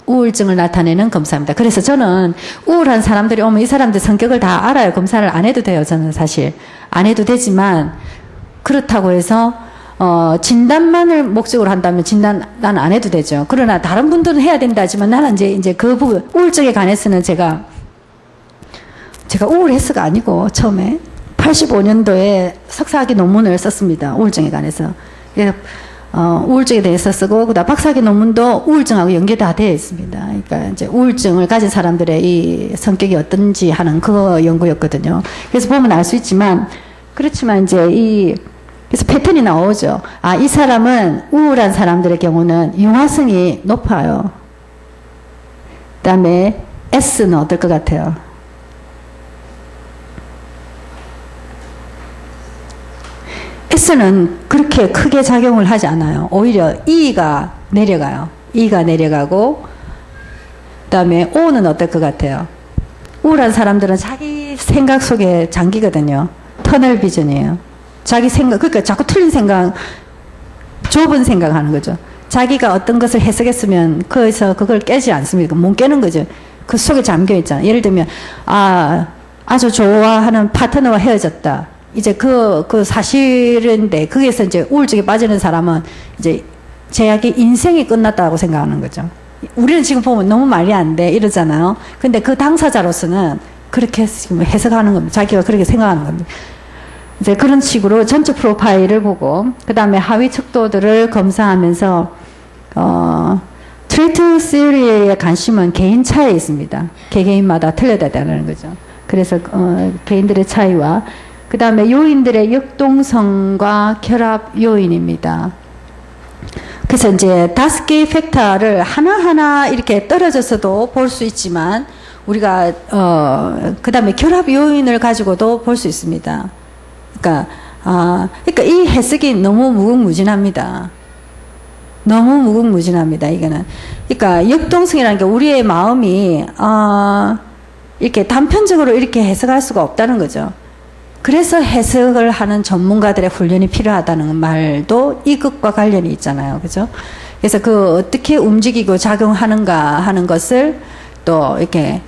우울증을 나타내는 검사입니다. 그래서 저는 우울한 사람들이 오면 이 사람들 성격을 다 알아요. 검사를 안 해도 돼요. 저는 사실 안 해도 되지만 그렇다고 해서 진단만을 목적으로 한다면 진단 난 안 해도 되죠. 그러나 다른 분들은 해야 된다 하지만 나는 이제 그 부분 우울증에 관해서는 제가 우울해서가 아니고 처음에 85년도에 석사학위 논문을 썼습니다. 우울증에 관해서. 그래서 우울증에 대해서 쓰고 그다음 박사학위 논문도 우울증하고 연계가 되어 있습니다. 그러니까 이제 우울증을 가진 사람들의 이 성격이 어떤지 하는 그 연구였거든요. 그래서 보면 알 수 있지만 그렇지만 이제 그래서 패턴이 나오죠. 이 사람은 우울한 사람들의 경우는 융화성이 높아요. 그다음에 S는 어떨 것 같아요? S는 그렇게 크게 작용을 하지 않아요. 오히려 E가 내려가요. E가 내려가고 그다음에 O는 어떨 것 같아요? 우울한 사람들은 자기 생각 속에 잠기거든요. 터널 비전이에요. 자기 생각, 그러니까 자꾸 틀린 생각, 좁은 생각하는 거죠. 자기가 어떤 것을 해석했으면 거기서 그걸 깨지 않습니까? 못 깨는 거죠. 그 속에 잠겨 있잖아요. 예를 들면 아주 좋아하는 파트너와 헤어졌다. 이제 그 사실인데 거기에서 이제 우울증에 빠지는 사람은 이제 자기 인생이 끝났다고 생각하는 거죠. 우리는 지금 보면 너무 말이 안 돼 이러잖아요. 근데 그 당사자로서는 그렇게 지금 해석하는 겁니다. 자기가 그렇게 생각하는 겁니다. 이제 그런 식으로 전체 프로파일을 보고 그 다음에 하위 척도들을 검사하면서 트레이트 시리의 관심은 개인 차이에 있습니다. 개개인마다 틀려다라는 거죠. 그래서 개인들의 차이와 그 다음에 요인들의 역동성과 결합 요인입니다. 그래서 이제 5개의 팩터를 하나하나 이렇게 떨어져서도 볼 수 있지만 우리가 그 다음에 결합 요인을 가지고도 볼 수 있습니다. 그러니까 이 해석이 너무 무궁무진합니다. 너무 무궁무진합니다. 이거는. 그러니까 역동성이라는 게 우리의 마음이 이렇게 단편적으로 이렇게 해석할 수가 없다는 거죠. 그래서 해석을 하는 전문가들의 훈련이 필요하다는 말도 이것과 관련이 있잖아요. 그죠? 그래서 어떻게 움직이고 작용하는가 하는 것을 또 이렇게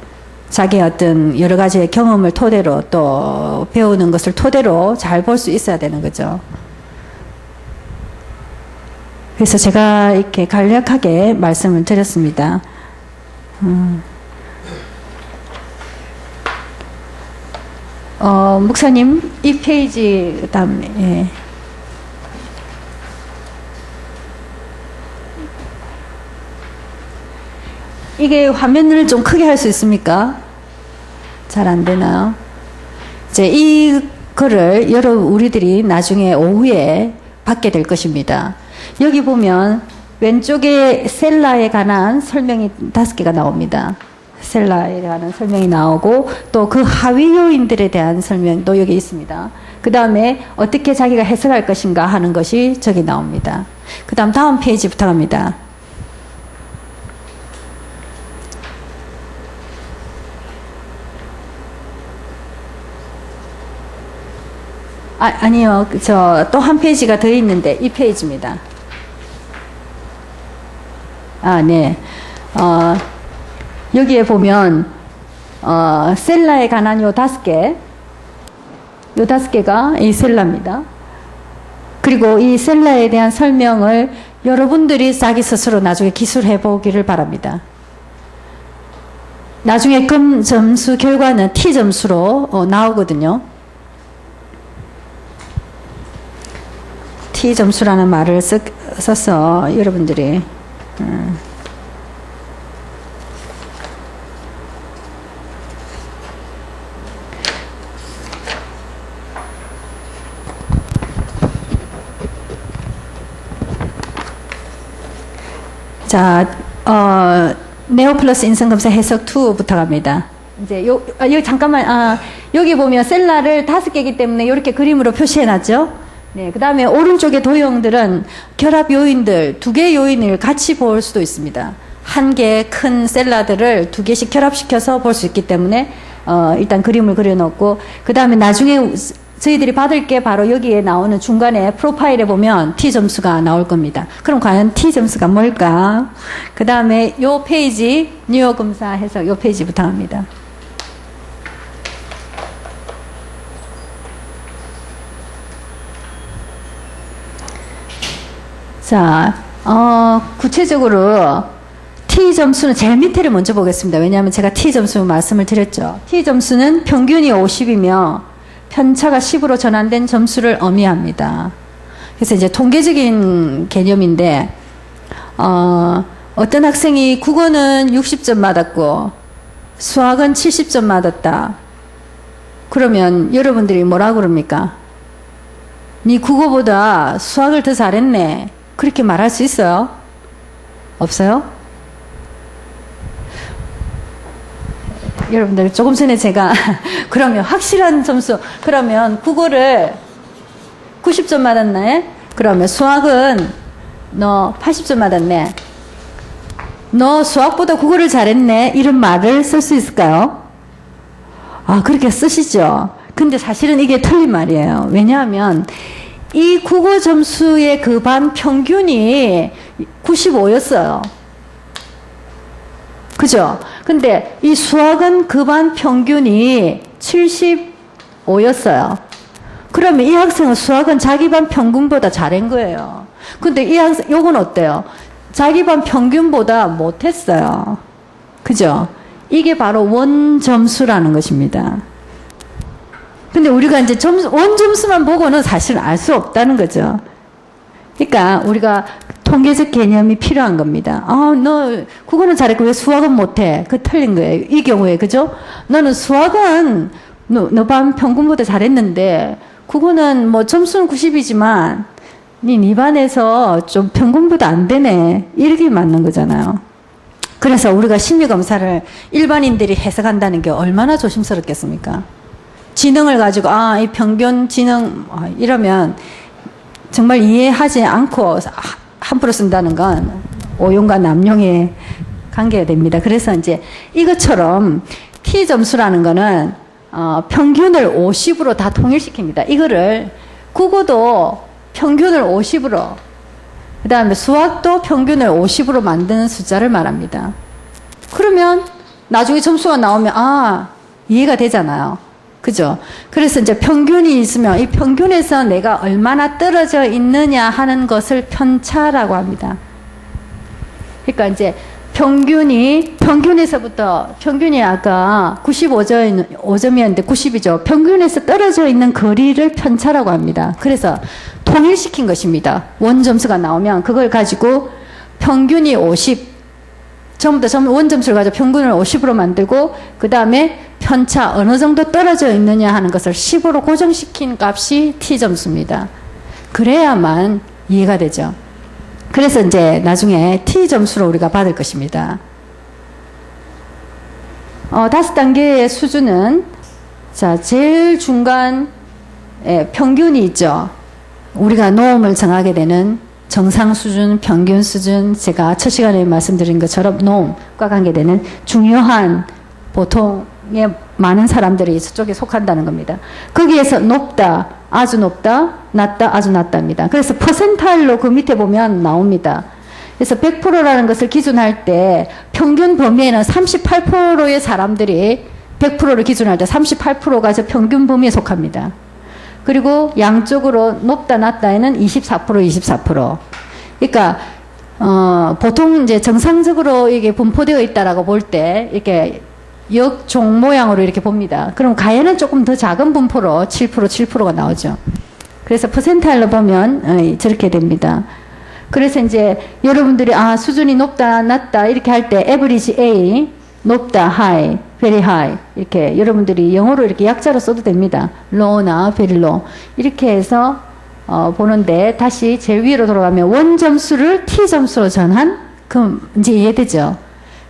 자기의 어떤 여러 가지의 경험을 토대로 또 배우는 것을 토대로 잘 볼 수 있어야 되는 거죠. 그래서 제가 이렇게 간략하게 말씀을 드렸습니다. 목사님, 이 페이지 다음에, 예. 이게 화면을 좀 크게 할 수 있습니까? 잘 안 되나요? 이제 이거를 우리들이 나중에 오후에 받게 될 것입니다. 여기 보면 왼쪽에 셀라에 관한 설명이 5개가 나옵니다. 셀라에 관한 설명이 나오고 또 그 하위 요인들에 대한 설명도 여기 있습니다. 그 다음에 어떻게 자기가 해석할 것인가 하는 것이 저기 나옵니다. 그 다음 페이지부터 갑니다. 아니요. 또 한 페이지가 더 있는데 이 페이지입니다. 네. 여기에 보면 셀라에 관한 요 5개, 요 5개가 이 셀라입니다. 그리고 이 셀라에 대한 설명을 여러분들이 자기 스스로 나중에 기술해 보기를 바랍니다. 나중에 금 점수 결과는 T 점수로 나오거든요. T 점수라는 말을 써서 여러분들이 자, 네오플러스 인성검사 해석 2부터 갑니다. 이제 여기 잠깐만, 여기 보면 셀라를 5개이기 때문에 이렇게 그림으로 표시해 놨죠? 네, 그 다음에 오른쪽의 도형들은 결합 요인들, 2개 요인을 같이 볼 수도 있습니다. 한 개의 큰 셀라들을 2개씩 결합시켜서 볼 수 있기 때문에, 일단 그림을 그려놓고, 그 다음에 나중에 저희들이 받을 게 바로 여기에 나오는 중간에 프로파일에 보면 T 점수가 나올 겁니다. 그럼 과연 T 점수가 뭘까? 그 다음에 요 페이지, 뉴욕 검사 해석 요 페이지부터 합니다. 자, 구체적으로 T 점수는 제일 밑에를 먼저 보겠습니다. 왜냐하면 제가 T 점수 말씀을 드렸죠. T 점수는 평균이 50이며 편차가 10으로 전환된 점수를 의미합니다. 그래서 이제 통계적인 개념인데, 어떤 학생이 국어는 60점 맞았고 수학은 70점 맞았다. 그러면 여러분들이 뭐라 그럽니까? 네 국어보다 수학을 더 잘했네. 그렇게 말할 수 있어요? 없어요? 여러분들 조금 전에 제가 그러면 확실한 점수, 그러면 국어를 90점 맞았네? 그러면 수학은 너 80점 맞았네? 너 수학보다 국어를 잘했네? 이런 말을 쓸 수 있을까요? 그렇게 쓰시죠. 근데 사실은 이게 틀린 말이에요. 왜냐하면 이 국어 점수의 그 반 평균이 95였어요. 그죠? 근데 이 수학은 그 반 평균이 75였어요. 그러면 이 학생은 수학은 자기 반 평균보다 잘한 거예요. 근데 이 학생, 요건 어때요? 자기 반 평균보다 못했어요. 그죠? 이게 바로 원 점수라는 것입니다. 근데 우리가 이제 원 점수만 보고는 사실 알 수 없다는 거죠. 그러니까 우리가 통계적 개념이 필요한 겁니다. 너 국어는 잘했고 왜 수학은 못해? 그 틀린 거예요. 이 경우에, 그죠? 너는 수학은 너 반 평균보다 잘했는데 국어는 뭐 점수는 90이지만 네 반에서 좀 평균보다 안 되네. 이렇게 맞는 거잖아요. 그래서 우리가 심리검사를 일반인들이 해석한다는 게 얼마나 조심스럽겠습니까? 지능을 가지고 이 평균 지능 이러면 정말 이해하지 않고 함부로 쓴다는 건 오용과 남용의 관계가 됩니다. 그래서 이제 이것처럼 T 점수라는 거는 평균을 50으로 다 통일시킵니다. 이거를 국어도 평균을 50으로, 그 다음에 수학도 평균을 50으로 만드는 숫자를 말합니다. 그러면 나중에 점수가 나오면 이해가 되잖아요. 그죠? 그래서 이제 평균이 있으면 이 평균에서 내가 얼마나 떨어져 있느냐 하는 것을 편차라고 합니다. 그러니까 이제 평균이 아까 95점이었는데 90이죠. 평균에서 떨어져 있는 거리를 편차라고 합니다. 그래서 통일시킨 것입니다. 원점수가 나오면 그걸 가지고 평균이 50, 전부 다 원점수를 가지고 평균을 50으로 만들고 그 다음에 편차 어느 정도 떨어져 있느냐 하는 것을 10으로 고정시킨 값이 T점수입니다. 그래야만 이해가 되죠. 그래서 이제 나중에 T점수로 우리가 받을 것입니다. 5단계의 수준은 자, 제일 중간 평균이 있죠. 우리가 노음을 정하게 되는 정상 수준, 평균 수준, 제가 첫 시간에 말씀드린 것처럼 노음과 관계되는 중요한 보통의 많은 사람들이 저쪽에 속한다는 겁니다. 거기에서 높다, 아주 높다, 낮다, 아주 낮다입니다. 그래서 퍼센타일로 그 밑에 보면 나옵니다. 그래서 100%라는 것을 기준할 때 평균 범위에는 38%의 사람들이 100%를 기준할 때 38%가 저 평균 범위에 속합니다. 그리고 양쪽으로 높다, 낮다에는 24%. 그러니까, 보통 이제 정상적으로 이게 분포되어 있다라고 볼 때, 이렇게 역종 모양으로 이렇게 봅니다. 그럼 가해는 조금 더 작은 분포로 7%가 나오죠. 그래서 퍼센타일로 보면 저렇게 됩니다. 그래서 이제 여러분들이 수준이 높다, 낮다 이렇게 할 때 average A, 높다, high, very high 이렇게 여러분들이 영어로 이렇게 약자로 써도 됩니다. low나 very low 이렇게 해서 보는데 다시 제일 위로 돌아가면 원점수를 T점수로 전환 그럼 이제 이해되죠?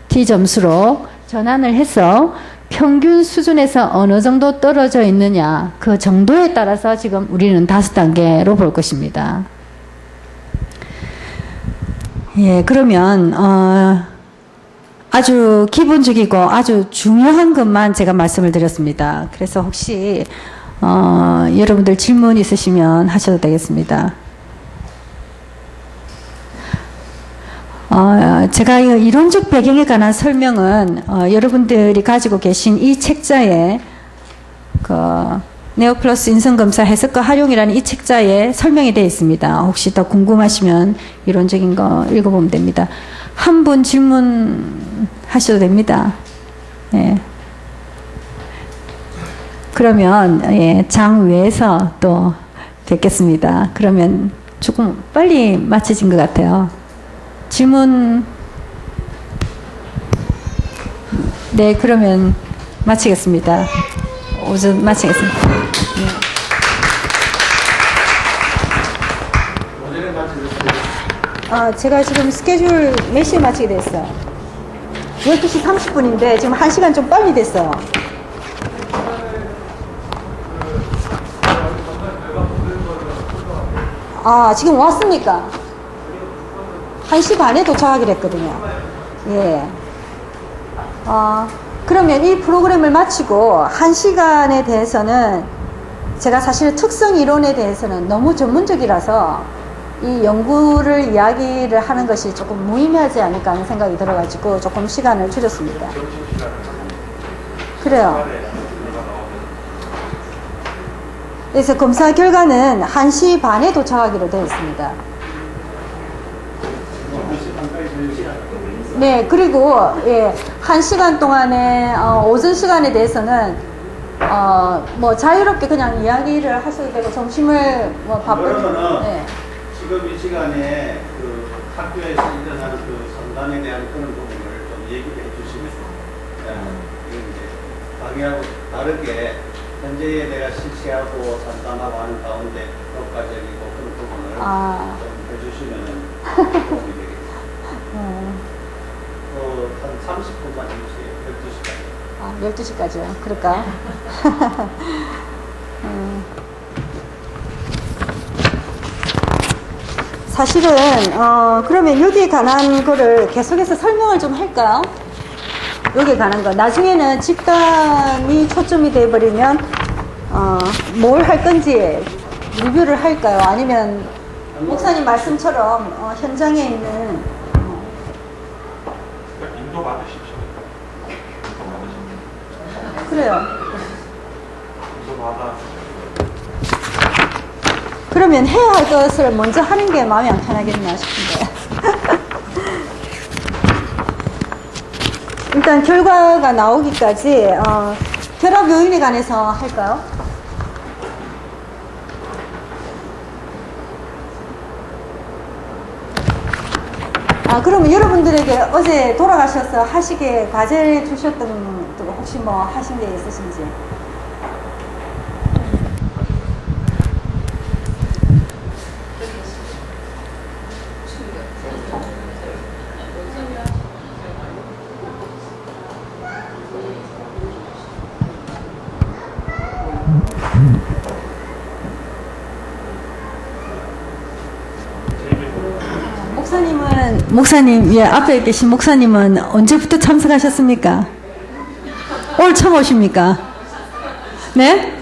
T점수로 전환을 해서 평균 수준에서 어느 정도 떨어져 있느냐 그 정도에 따라서 지금 우리는 5단계로 볼 것입니다. 예, 그러면 아주 기본적이고 아주 중요한 것만 제가 말씀을 드렸습니다. 그래서 혹시 여러분들 질문 있으시면 하셔도 되겠습니다. 제가 이론적 배경에 관한 설명은 여러분들이 가지고 계신 이 책자에 네오플러스 인성검사 해석과 활용이라는 이 책자에 설명이 되어 있습니다. 혹시 더 궁금하시면 이론적인 거 읽어보면 됩니다. 한 분 질문하셔도 됩니다. 예. 그러면 장 외에서 또 뵙겠습니다. 그러면 조금 빨리 마쳐진 것 같아요. 질문. 네, 그러면 마치겠습니다. 오전 마치겠습니다. 네. 제가 지금 스케줄 몇 시에 마치게 됐어요? 12시 30분인데 지금 1시간 좀 빨리 됐어요. 지금 왔습니까? 1시 반에 도착하기로 했거든요. 예. 그러면 이 프로그램을 마치고 1시간에 대해서는 제가 사실 특성 이론에 대해서는 너무 전문적이라서 이 연구를 이야기를 하는 것이 조금 무의미하지 않을까 하는 생각이 들어가지고 조금 시간을 줄였습니다. 그래요. 그래서 검사 결과는 1시 반에 도착하기로 되어 있습니다. 네, 그리고 1시간 동안에 오전 시간에 대해서는 뭐 자유롭게 그냥 이야기를 하셔도 되고 점심을 뭐 바쁘면 지금 이 시간에 그 학교에서 일어나는 그 선단에 대한 그런 부분을 좀 얘기를 해주시면 이건 이제 강의하고 다르게 현재에 내가 실시하고 선단하고 하는 가운데 효과적이고 그런 부분을 좀 해주시면 도움이 되겠습니다. 한 30분만 해주세요. 12시까지. 12시까지요? 그럴까? 사실은 그러면 여기에 관한 거를 계속해서 설명을 좀 할까요? 여기에 관한 거 나중에는 집단이 초점이 돼버리면 뭘 할 건지 리뷰를 할까요? 아니면 목사님 말씀처럼 현장에 있는 인도 받으십시오. 그래요. 인도 받아. 그러면 해야 할 것을 먼저 하는 게 마음이 안 편하겠나 싶은데. 일단 결과가 나오기까지 결합 요인에 관해서 할까요? 그러면 여러분들에게 어제 돌아가셔서 하시게 과제 주셨던 거 혹시 뭐 하신 게 있으신지? 목사님, 예, 앞에 계신 목사님은 언제부터 참석하셨습니까? 오늘 처음 오십니까? 네?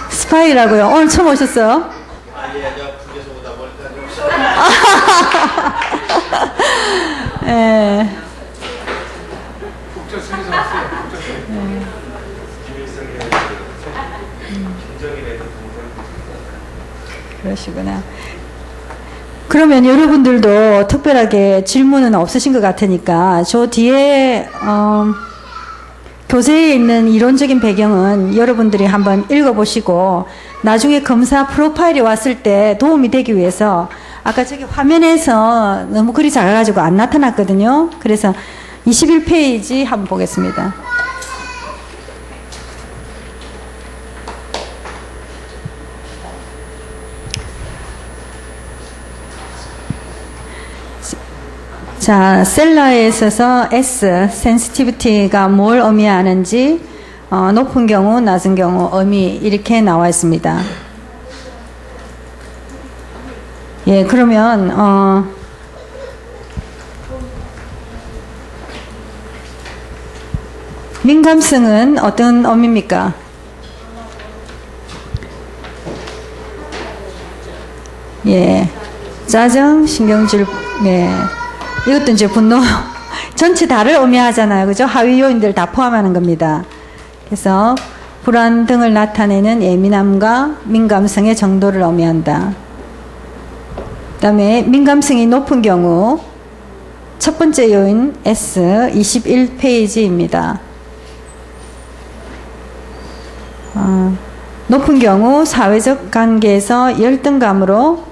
스파이라고요? 오늘 처음 오셨어요? 예. 그러시구나. 그러면 여러분들도 특별하게 질문은 없으신 것 같으니까 저 뒤에 교재에 있는 이론적인 배경은 여러분들이 한번 읽어보시고 나중에 검사 프로파일이 왔을 때 도움이 되기 위해서 아까 저기 화면에서 너무 글이 작아가지고 안 나타났거든요. 그래서 21페이지 한번 보겠습니다. 자, 셀러에 있어서 S, sensitivity가 뭘 의미하는지, 높은 경우, 낮은 경우 의미 이렇게 나와 있습니다. 예, 그러면 민감성은 어떤 의미입니까? 예, 짜증, 신경질, 예. 이것도 이제 분노 전체 다를 의미하잖아요. 그죠? 하위 요인들 다 포함하는 겁니다. 그래서 불안 등을 나타내는 예민함과 민감성의 정도를 의미한다. 그 다음에 민감성이 높은 경우 첫 번째 요인 S 21페이지입니다. 높은 경우 사회적 관계에서 열등감으로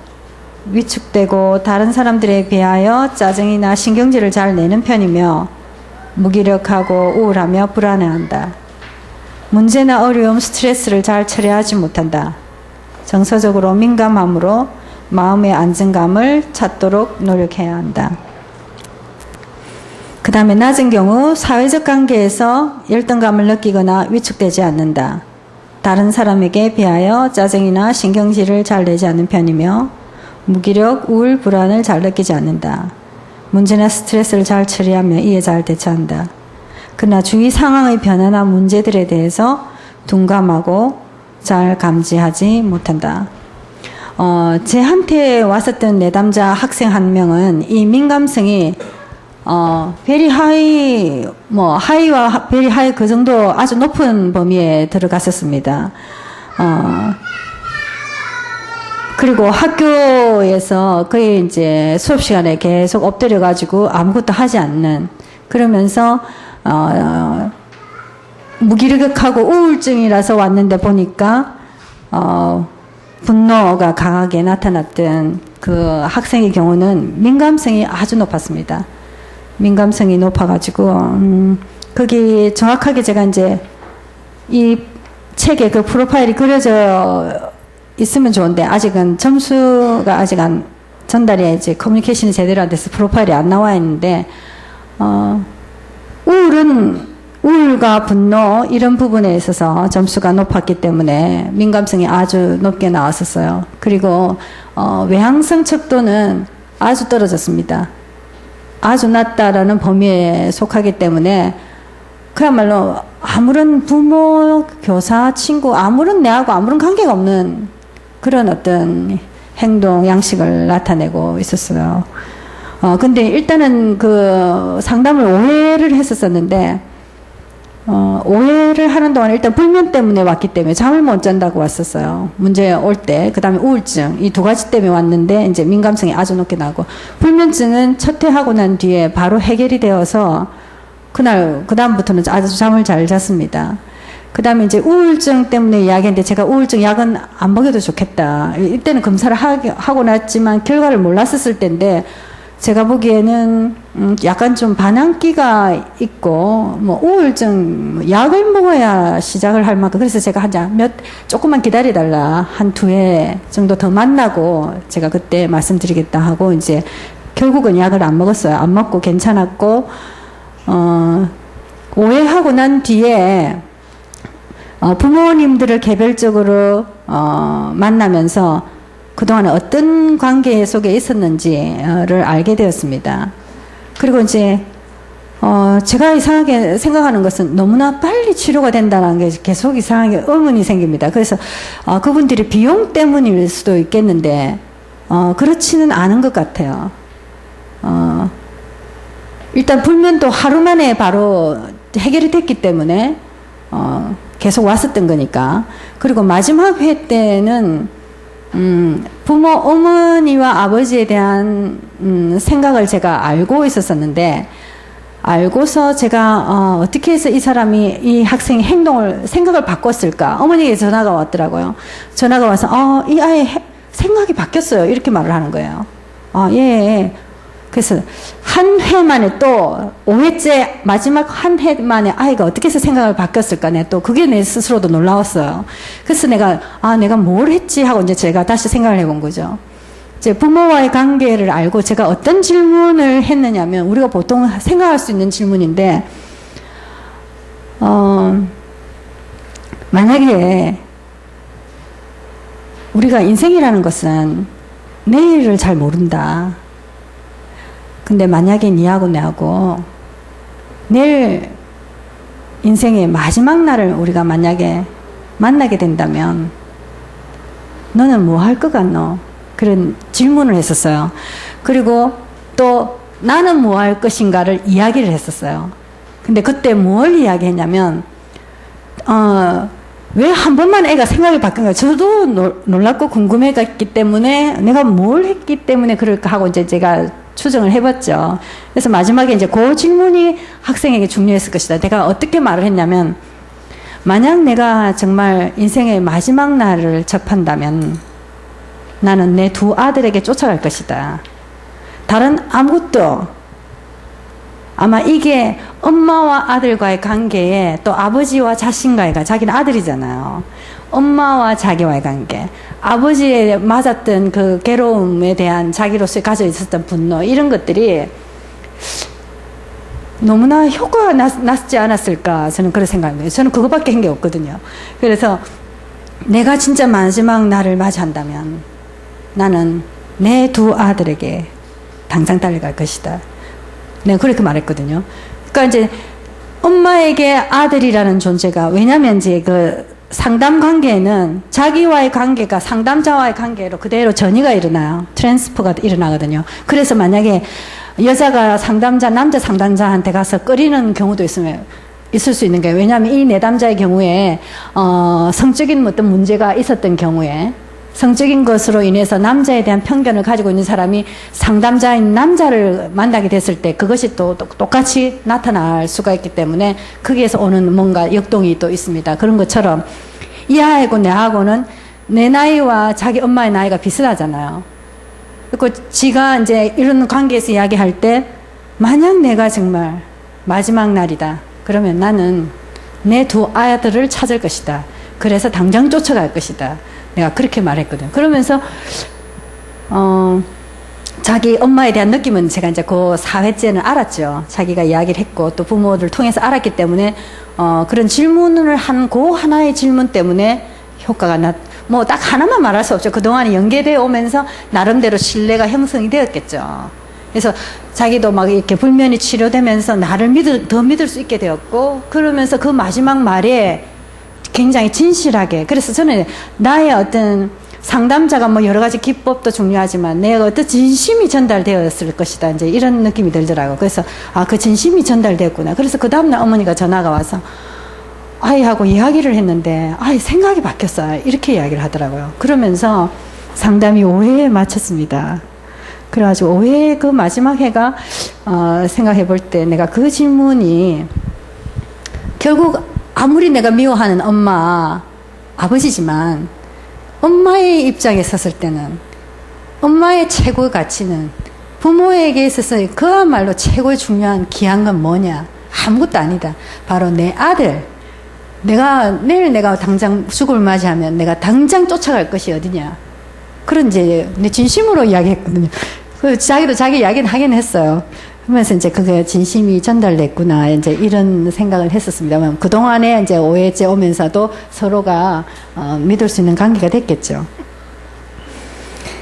위축되고 다른 사람들에 비하여 짜증이나 신경질을 잘 내는 편이며 무기력하고 우울하며 불안해한다. 문제나 어려움, 스트레스를 잘 처리하지 못한다. 정서적으로 민감함으로 마음의 안정감을 찾도록 노력해야 한다. 그 다음에 낮은 경우 사회적 관계에서 열등감을 느끼거나 위축되지 않는다. 다른 사람에게 비하여 짜증이나 신경질을 잘 내지 않는 편이며 무기력, 우울, 불안을 잘 느끼지 않는다. 문제나 스트레스를 잘 처리하며 이에 잘 대처한다. 그러나 주위 상황의 변화나 문제들에 대해서 둔감하고 잘 감지하지 못한다. 제한테 왔었던 내담자 학생 한 명은 이 민감성이 very high, high와 very high 그 정도 아주 높은 범위에 들어갔었습니다. 그리고 학교에서 거의 이제 수업 시간에 계속 엎드려가지고 아무것도 하지 않는, 그러면서, 무기력하고 우울증이라서 왔는데 보니까, 분노가 강하게 나타났던 그 학생의 경우는 민감성이 아주 높았습니다. 민감성이 높아가지고, 거기 정확하게 제가 이제 이 책에 그 프로파일이 그려져 있으면 좋은데 아직은 점수가 아직 안 전달이 이제 커뮤니케이션이 제대로 안 돼서 프로파일이 안 나와 있는데 우울과 분노 이런 부분에 있어서 점수가 높았기 때문에 민감성이 아주 높게 나왔었어요. 그리고 외향성 척도는 아주 떨어졌습니다. 아주 낮다라는 범위에 속하기 때문에 그야말로 아무런 부모, 교사, 친구 아무런 내하고 아무런 관계가 없는 그런 어떤 행동, 양식을 나타내고 있었어요. 근데 일단은 그 상담을 오해를 했었었는데, 오해를 하는 동안 일단 불면 때문에 왔기 때문에 잠을 못 잔다고 왔었어요. 문제 올 때. 그 다음에 우울증. 이 두 가지 때문에 왔는데, 이제 민감성이 아주 높게 나고. 불면증은 첫 회하고 난 뒤에 바로 해결이 되어서, 그다음부터는 아주 잠을 잘 잤습니다. 그 다음에 이제 우울증 때문에 이야기했는데, 제가 우울증 약은 안 먹여도 좋겠다. 이때는 검사를 하고 났지만 결과를 몰랐었을 때인데, 제가 보기에는 약간 좀 반항기가 있고 뭐 우울증 약을 먹어야 시작을 할 만큼, 그래서 제가 조금만 기다려달라, 한 2회 정도 더 만나고 제가 그때 말씀드리겠다 하고 이제 결국은 약을 안 먹었어요. 안 먹고 괜찮았고, 오해하고 난 뒤에 부모님들을 개별적으로 만나면서 그동안에 어떤 관계 속에 있었는지를 알게 되었습니다. 그리고 이제, 제가 이상하게 생각하는 것은 너무나 빨리 치료가 된다는 게 계속 이상하게 의문이 생깁니다. 그래서, 그분들이 비용 때문일 수도 있겠는데, 그렇지는 않은 것 같아요. 일단 불면도 하루 만에 바로 해결이 됐기 때문에, 계속 왔었던 거니까. 그리고 마지막 회 때는, 부모, 어머니와 아버지에 대한, 생각을 제가 알고 있었었는데, 알고서 제가, 어떻게 해서 이 사람이, 이 학생의 생각을 바꿨을까? 어머니에게 전화가 왔더라고요. 전화가 와서, 이 아이 생각이 바뀌었어요. 이렇게 말을 하는 거예요. 예. 그래서 한 해 만에 또 5회째 마지막 한 해 만에 아이가 어떻게 해서 생각을 바뀌었을까? 또 그게 내 스스로도 놀라웠어요. 그래서 내가 뭘 했지 하고 이제 제가 다시 생각을 해본 거죠. 이제 부모와의 관계를 알고 제가 어떤 질문을 했느냐면, 우리가 보통 생각할 수 있는 질문인데, 만약에 우리가 인생이라는 것은 내일을 잘 모른다. 근데 만약에 니하고 내하고 내일 인생의 마지막 날을 우리가 만약에 만나게 된다면 너는 뭐 할 것 같노? 그런 질문을 했었어요. 그리고 또 나는 뭐 할 것인가를 이야기를 했었어요. 근데 그때 뭘 이야기했냐면, 왜 한 번만 애가 생각이 바뀐 거예요. 저도 놀랍고 궁금했기 때문에 내가 뭘 했기 때문에 그럴까 하고 이제 제가 추정을 해봤죠. 그래서 마지막에 이제 그 질문이 학생에게 중요했을 것이다. 내가 어떻게 말을 했냐면, 만약 내가 정말 인생의 마지막 날을 접한다면 나는 내 2 아들에게 쫓아갈 것이다. 다른 아무것도, 아마 이게 엄마와 아들과의 관계에, 또 아버지와 자신과의 관계, 자기는 아들이잖아요. 엄마와 자기와의 관계, 아버지에 맞았던 그 괴로움에 대한 자기로서 가져 있었던 분노, 이런 것들이 너무나 효과가 났지 않았을까, 저는 그런 생각합니다. 저는 그것밖에 한 게 없거든요. 그래서 내가 진짜 마지막 날을 맞이한다면 나는 내 2 아들에게 당장 달려갈 것이다. 내가 그렇게 말했거든요. 그러니까 이제 엄마에게 아들이라는 존재가, 왜냐면 이제 그 상담 관계에는 자기와의 관계가 상담자와의 관계로 그대로 전이가 일어나요. 트랜스퍼가 일어나거든요. 그래서 만약에 여자가 남자 상담자한테 가서 끓이는 경우도 있을 수 있는 거예요. 왜냐하면 이 내담자의 경우에, 성적인 어떤 문제가 있었던 경우에, 성적인 것으로 인해서 남자에 대한 편견을 가지고 있는 사람이 상담자인 남자를 만나게 됐을 때 그것이 또 똑같이 나타날 수가 있기 때문에 거기에서 오는 뭔가 역동이 또 있습니다. 그런 것처럼 이 아이하고 내하고는 내 나이와 자기 엄마의 나이가 비슷하잖아요. 그리고 지가 이제 이런 관계에서 이야기할 때, 만약 내가 정말 마지막 날이다, 그러면 나는 내 2 아들을 찾을 것이다. 그래서 당장 쫓아갈 것이다. 내가 그렇게 말했거든. 그러면서 자기 엄마에 대한 느낌은 제가 이제 그 4회째는 알았죠. 자기가 이야기를 했고 또 부모를 통해서 알았기 때문에 그런 질문을 한 그 하나의 질문 때문에 효과가 뭐 딱 하나만 말할 수 없죠. 그동안 연계되어 오면서 나름대로 신뢰가 형성이 되었겠죠. 그래서 자기도 막 이렇게 불면이 치료되면서 나를 더 믿을 수 있게 되었고, 그러면서 그 마지막 말에 굉장히 진실하게, 그래서 저는 나의 어떤 상담자가 뭐 여러 가지 기법도 중요하지만 내가 어떤 진심이 전달되었을 것이다, 이제 이런 느낌이 들더라고요. 그래서 그 진심이 전달됐구나. 그래서 그 다음날 어머니가 전화가 와서 아이하고 이야기를 했는데 아이 생각이 바뀌었어요. 이렇게 이야기를 하더라고요. 그러면서 상담이 5회에 마쳤습니다. 그래가지고 5회 그 마지막 해가 생각해 볼 때 내가 그 질문이 결국 아무리 내가 미워하는 엄마, 아버지지만 엄마의 입장에 섰을 때는 엄마의 최고의 가치는 부모에게 있어서 그야말로 최고의 중요한 귀한 건 뭐냐? 아무것도 아니다. 바로 내 아들. 내일 내가 당장 죽음을 맞이하면 내가 당장 쫓아갈 것이 어디냐? 그런 이제 내 진심으로 이야기했거든요. 자기도 자기 이야기는 하긴 했어요. 그러면서 이제 그게 진심이 전달됐구나. 이제 이런 생각을 했었습니다만 그동안에 이제 5회째 오면서도 서로가 믿을 수 있는 관계가 됐겠죠.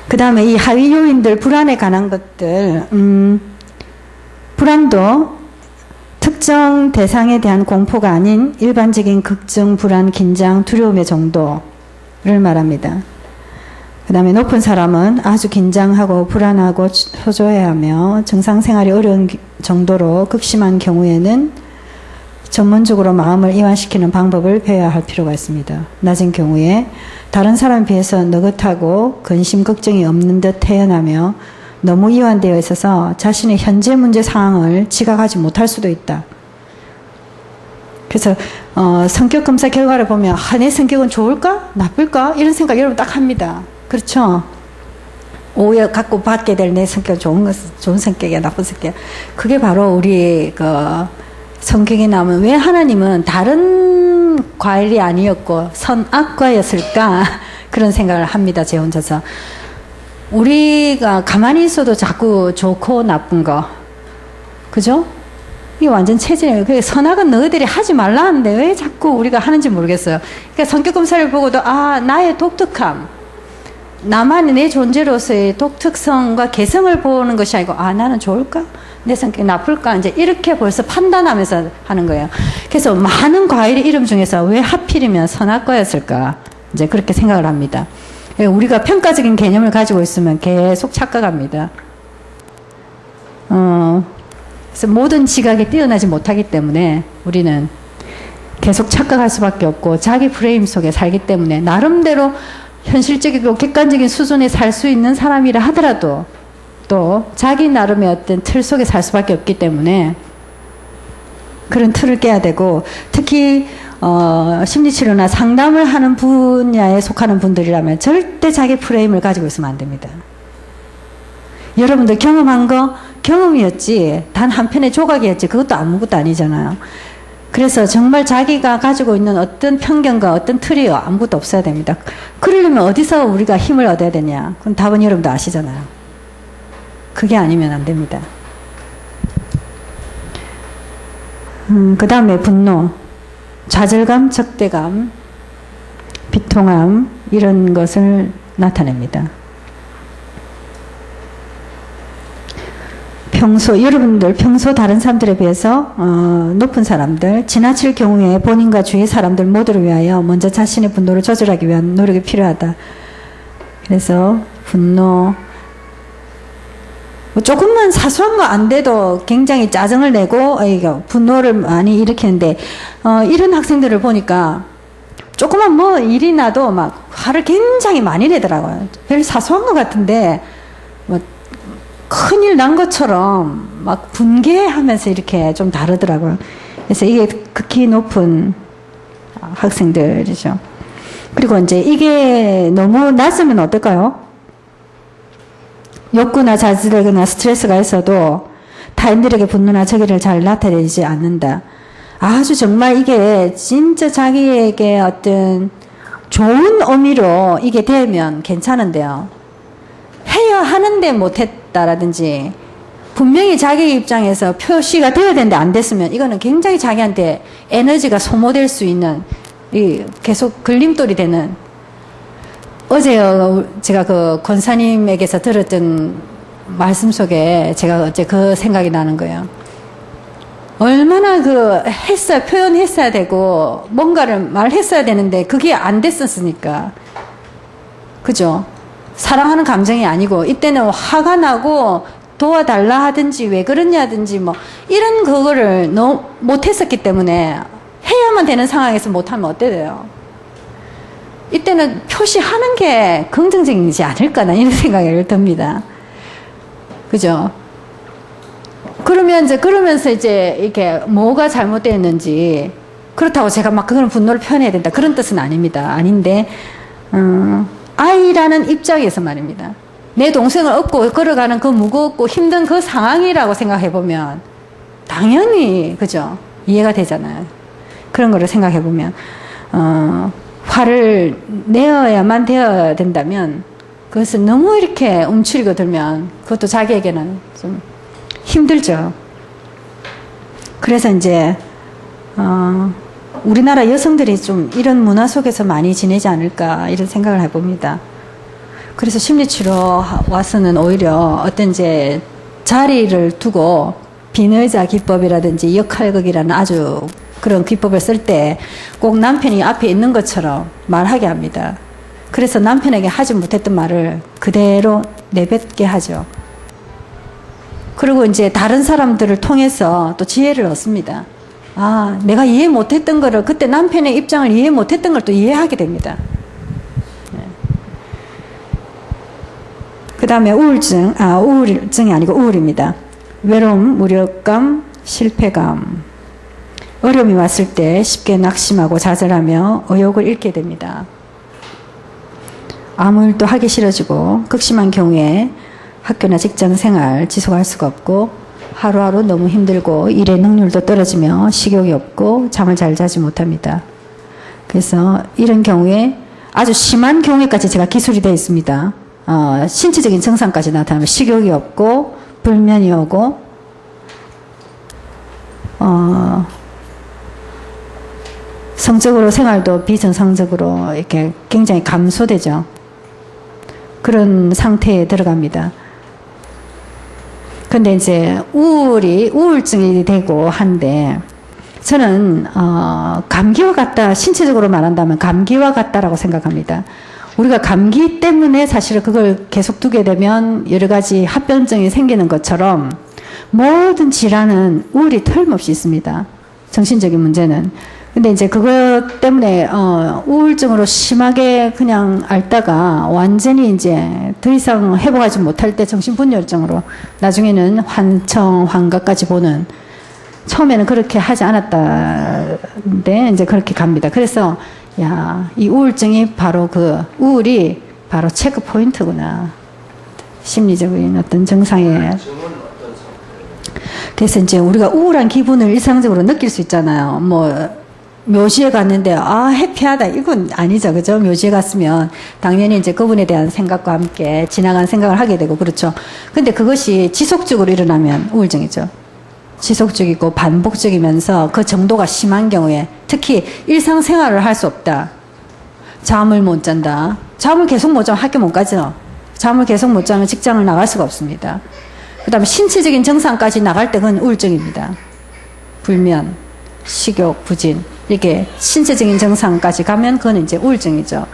그 다음에 이 하위 요인들, 불안에 관한 것들, 불안도 특정 대상에 대한 공포가 아닌 일반적인 걱정, 불안, 긴장, 두려움의 정도를 말합니다. 그 다음에 높은 사람은 아주 긴장하고 불안하고 초조해하며 정상생활이 어려운 정도로 극심한 경우에는 전문적으로 마음을 이완시키는 방법을 배워야 할 필요가 있습니다. 낮은 경우에 다른 사람에 비해서 느긋하고 근심 걱정이 없는 듯 태어나며 너무 이완되어 있어서 자신의 현재 문제 상황을 지각하지 못할 수도 있다. 그래서 성격 검사 결과를 보면 내 성격은 좋을까? 나쁠까? 이런 생각 여러분 딱 합니다. 그렇죠? 오히려 갖고 받게 될 내 성격 좋은 성격이야, 나쁜 성격. 그게 바로 우리 성격에 나오면 왜 하나님은 다른 과일이 아니었고 선악과였을까? 그런 생각을 합니다. 제 혼자서. 우리가 가만히 있어도 자꾸 좋고 나쁜 거. 그죠? 이게 완전 체질이에요. 그게 선악은 너희들이 하지 말라는데 왜 자꾸 우리가 하는지 모르겠어요. 그러니까 성격 검사를 보고도 나의 독특함. 나만의 내 존재로서의 독특성과 개성을 보는 것이 아니고 나는 좋을까? 내 성격이 나쁠까? 이제 이렇게 벌써 판단하면서 하는 거예요. 그래서 많은 과일의 이름 중에서 왜 하필이면 선악과였을까? 이제 그렇게 생각을 합니다. 우리가 평가적인 개념을 가지고 있으면 계속 착각합니다. 그래서 모든 지각이 뛰어나지 못하기 때문에 우리는 계속 착각할 수밖에 없고 자기 프레임 속에 살기 때문에 나름대로 현실적이고 객관적인 수준에 살 수 있는 사람이라 하더라도 또 자기 나름의 어떤 틀 속에 살 수밖에 없기 때문에 그런 틀을 깨야 되고 특히 심리치료나 상담을 하는 분야에 속하는 분들이라면 절대 자기 프레임을 가지고 있으면 안 됩니다. 여러분들 경험한 거 경험이었지 단 한편의 조각이었지 그것도 아무것도 아니잖아요. 그래서 정말 자기가 가지고 있는 어떤 편견과 어떤 틀이 아무것도 없어야 됩니다. 그러려면 어디서 우리가 힘을 얻어야 되냐? 그건 답은 여러분도 아시잖아요. 그게 아니면 안 됩니다. 그 다음에 분노, 좌절감, 적대감, 비통함 이런 것을 나타냅니다. 여러분들 평소 다른 사람들에 비해서 높은 사람들, 지나칠 경우에 본인과 주위 사람들 모두를 위하여 먼저 자신의 분노를 조절하기 위한 노력이 필요하다. 그래서 분노, 조금만 사소한 거 안 돼도 굉장히 짜증을 내고 분노를 많이 일으키는데 이런 학생들을 보니까 조그만 일이 나도 막 화를 굉장히 많이 내더라고요. 별 사소한 것 같은데 큰일 난 것처럼 막 분개하면서 이렇게 좀 다르더라고요. 그래서 이게 극히 높은 학생들이죠. 그리고 이제 이게 너무 낮으면 어떨까요? 욕구나 자질이나 스트레스가 있어도 타인들에게 분노나 적의를 잘 나타내지 않는다. 아주 정말 이게 진짜 자기에게 어떤 좋은 의미로 이게 되면 괜찮은데요. 해야 하는데 못했다라든지 분명히 자기 입장에서 표시가 되어야 되는데 안 됐으면 이거는 굉장히 자기한테 에너지가 소모될 수 있는 계속 걸림돌이 되는 어제 제가 그 권사님에게서 들었던 말씀 속에 제가 어제 그 생각이 나는 거예요. 얼마나 표현했어야 되고 뭔가를 말했어야 되는데 그게 안 됐었으니까. 그죠? 사랑하는 감정이 아니고 이때는 화가 나고 도와달라 하든지 왜 그러냐든지 이런 그거를 못했었기 때문에 해야만 표시해야만 되는 상황에서 못하면 어때 돼요? 이때는 표시하는 게 긍정적이지 않을까나 이런 생각이 듭니다. 그죠? 그러면서 이제 이렇게 뭐가 잘못되었는지, 그렇다고 제가 막 그런 분노를 표현해야 된다. 그런 뜻은 아닙니다. 아닌데, 아이라는 입장에서 말입니다. 내 동생을 업고 걸어가는 그 무겁고 힘든 그 상황이라고 생각해보면, 당연히, 그죠? 이해가 되잖아요. 그런 거를 생각해보면, 화를 내어야만 되어야 된다면, 그것은 너무 이렇게 움츠리고 들면, 그것도 자기에게는 좀 힘들죠. 그래서 이제, 우리나라 여성들이 좀 이런 문화 속에서 많이 지내지 않을까, 이런 생각을 해봅니다. 그래서 심리치료 와서는 오히려 어떤 이제 자리를 두고 비너의자 기법이라든지 역할극이라는 아주 그런 기법을 쓸 때 꼭 남편이 앞에 있는 것처럼 말하게 합니다. 그래서 남편에게 하지 못했던 말을 그대로 내뱉게 하죠. 그리고 이제 다른 사람들을 통해서 또 지혜를 얻습니다. 아, 내가 이해 못했던 거를, 그때 남편의 입장을 이해 못했던 걸 또 이해하게 됩니다. 그 다음에 우울증이 아니고 우울입니다. 외로움, 무력감, 실패감. 어려움이 왔을 때 쉽게 낙심하고 좌절하며 의욕을 잃게 됩니다. 아무 일도 하기 싫어지고 극심한 경우에 학교나 직장 생활 지속할 수가 없고 하루하루 너무 힘들고 일의 능률도 떨어지며 식욕이 없고 잠을 잘 자지 못합니다. 그래서 이런 경우에 아주 심한 경우에까지 제가 기술이 되어 있습니다. 신체적인 증상까지 나타나면 식욕이 없고 불면이 오고 성적으로 생활도 비정상적으로 이렇게 굉장히 감소되죠. 그런 상태에 들어갑니다. 근데 이제 우울증이 되고 한데 저는 감기와 같다, 신체적으로 말한다면 감기와 같다라고 생각합니다. 우리가 감기 때문에 사실 그걸 계속 두게 되면 여러 가지 합병증이 생기는 것처럼 모든 질환은 우울이 틀림없이 있습니다. 정신적인 문제는. 근데 이제 그것 때문에 우울증으로 심하게 그냥 앓다가 완전히 이제 더 이상 회복하지 못할 때 정신분열증으로 나중에는 환청, 환각까지 보는, 처음에는 그렇게 하지 않았다는데 이제 그렇게 갑니다. 그래서 야, 이 우울증이 바로 우울이 바로 체크 포인트구나. 심리적인 어떤 증상에. 그래서 이제 우리가 우울한 기분을 일상적으로 느낄 수 있잖아요. 묘지에 갔는데, 해피하다. 이건 아니죠. 그죠? 묘지에 갔으면 당연히 이제 그분에 대한 생각과 함께 지나간 생각을 하게 되고, 그렇죠. 근데 그것이 지속적으로 일어나면 우울증이죠. 지속적이고 반복적이면서 그 정도가 심한 경우에, 특히 일상생활을 할 수 없다. 잠을 못 잔다. 잠을 계속 못 자면 학교 못 가죠. 잠을 계속 못 자면 직장을 나갈 수가 없습니다. 그 다음에 신체적인 증상까지 나갈 때 그건 우울증입니다. 불면, 식욕, 부진. 이렇게 신체적인 증상까지 가면 그건 이제 우울증이죠.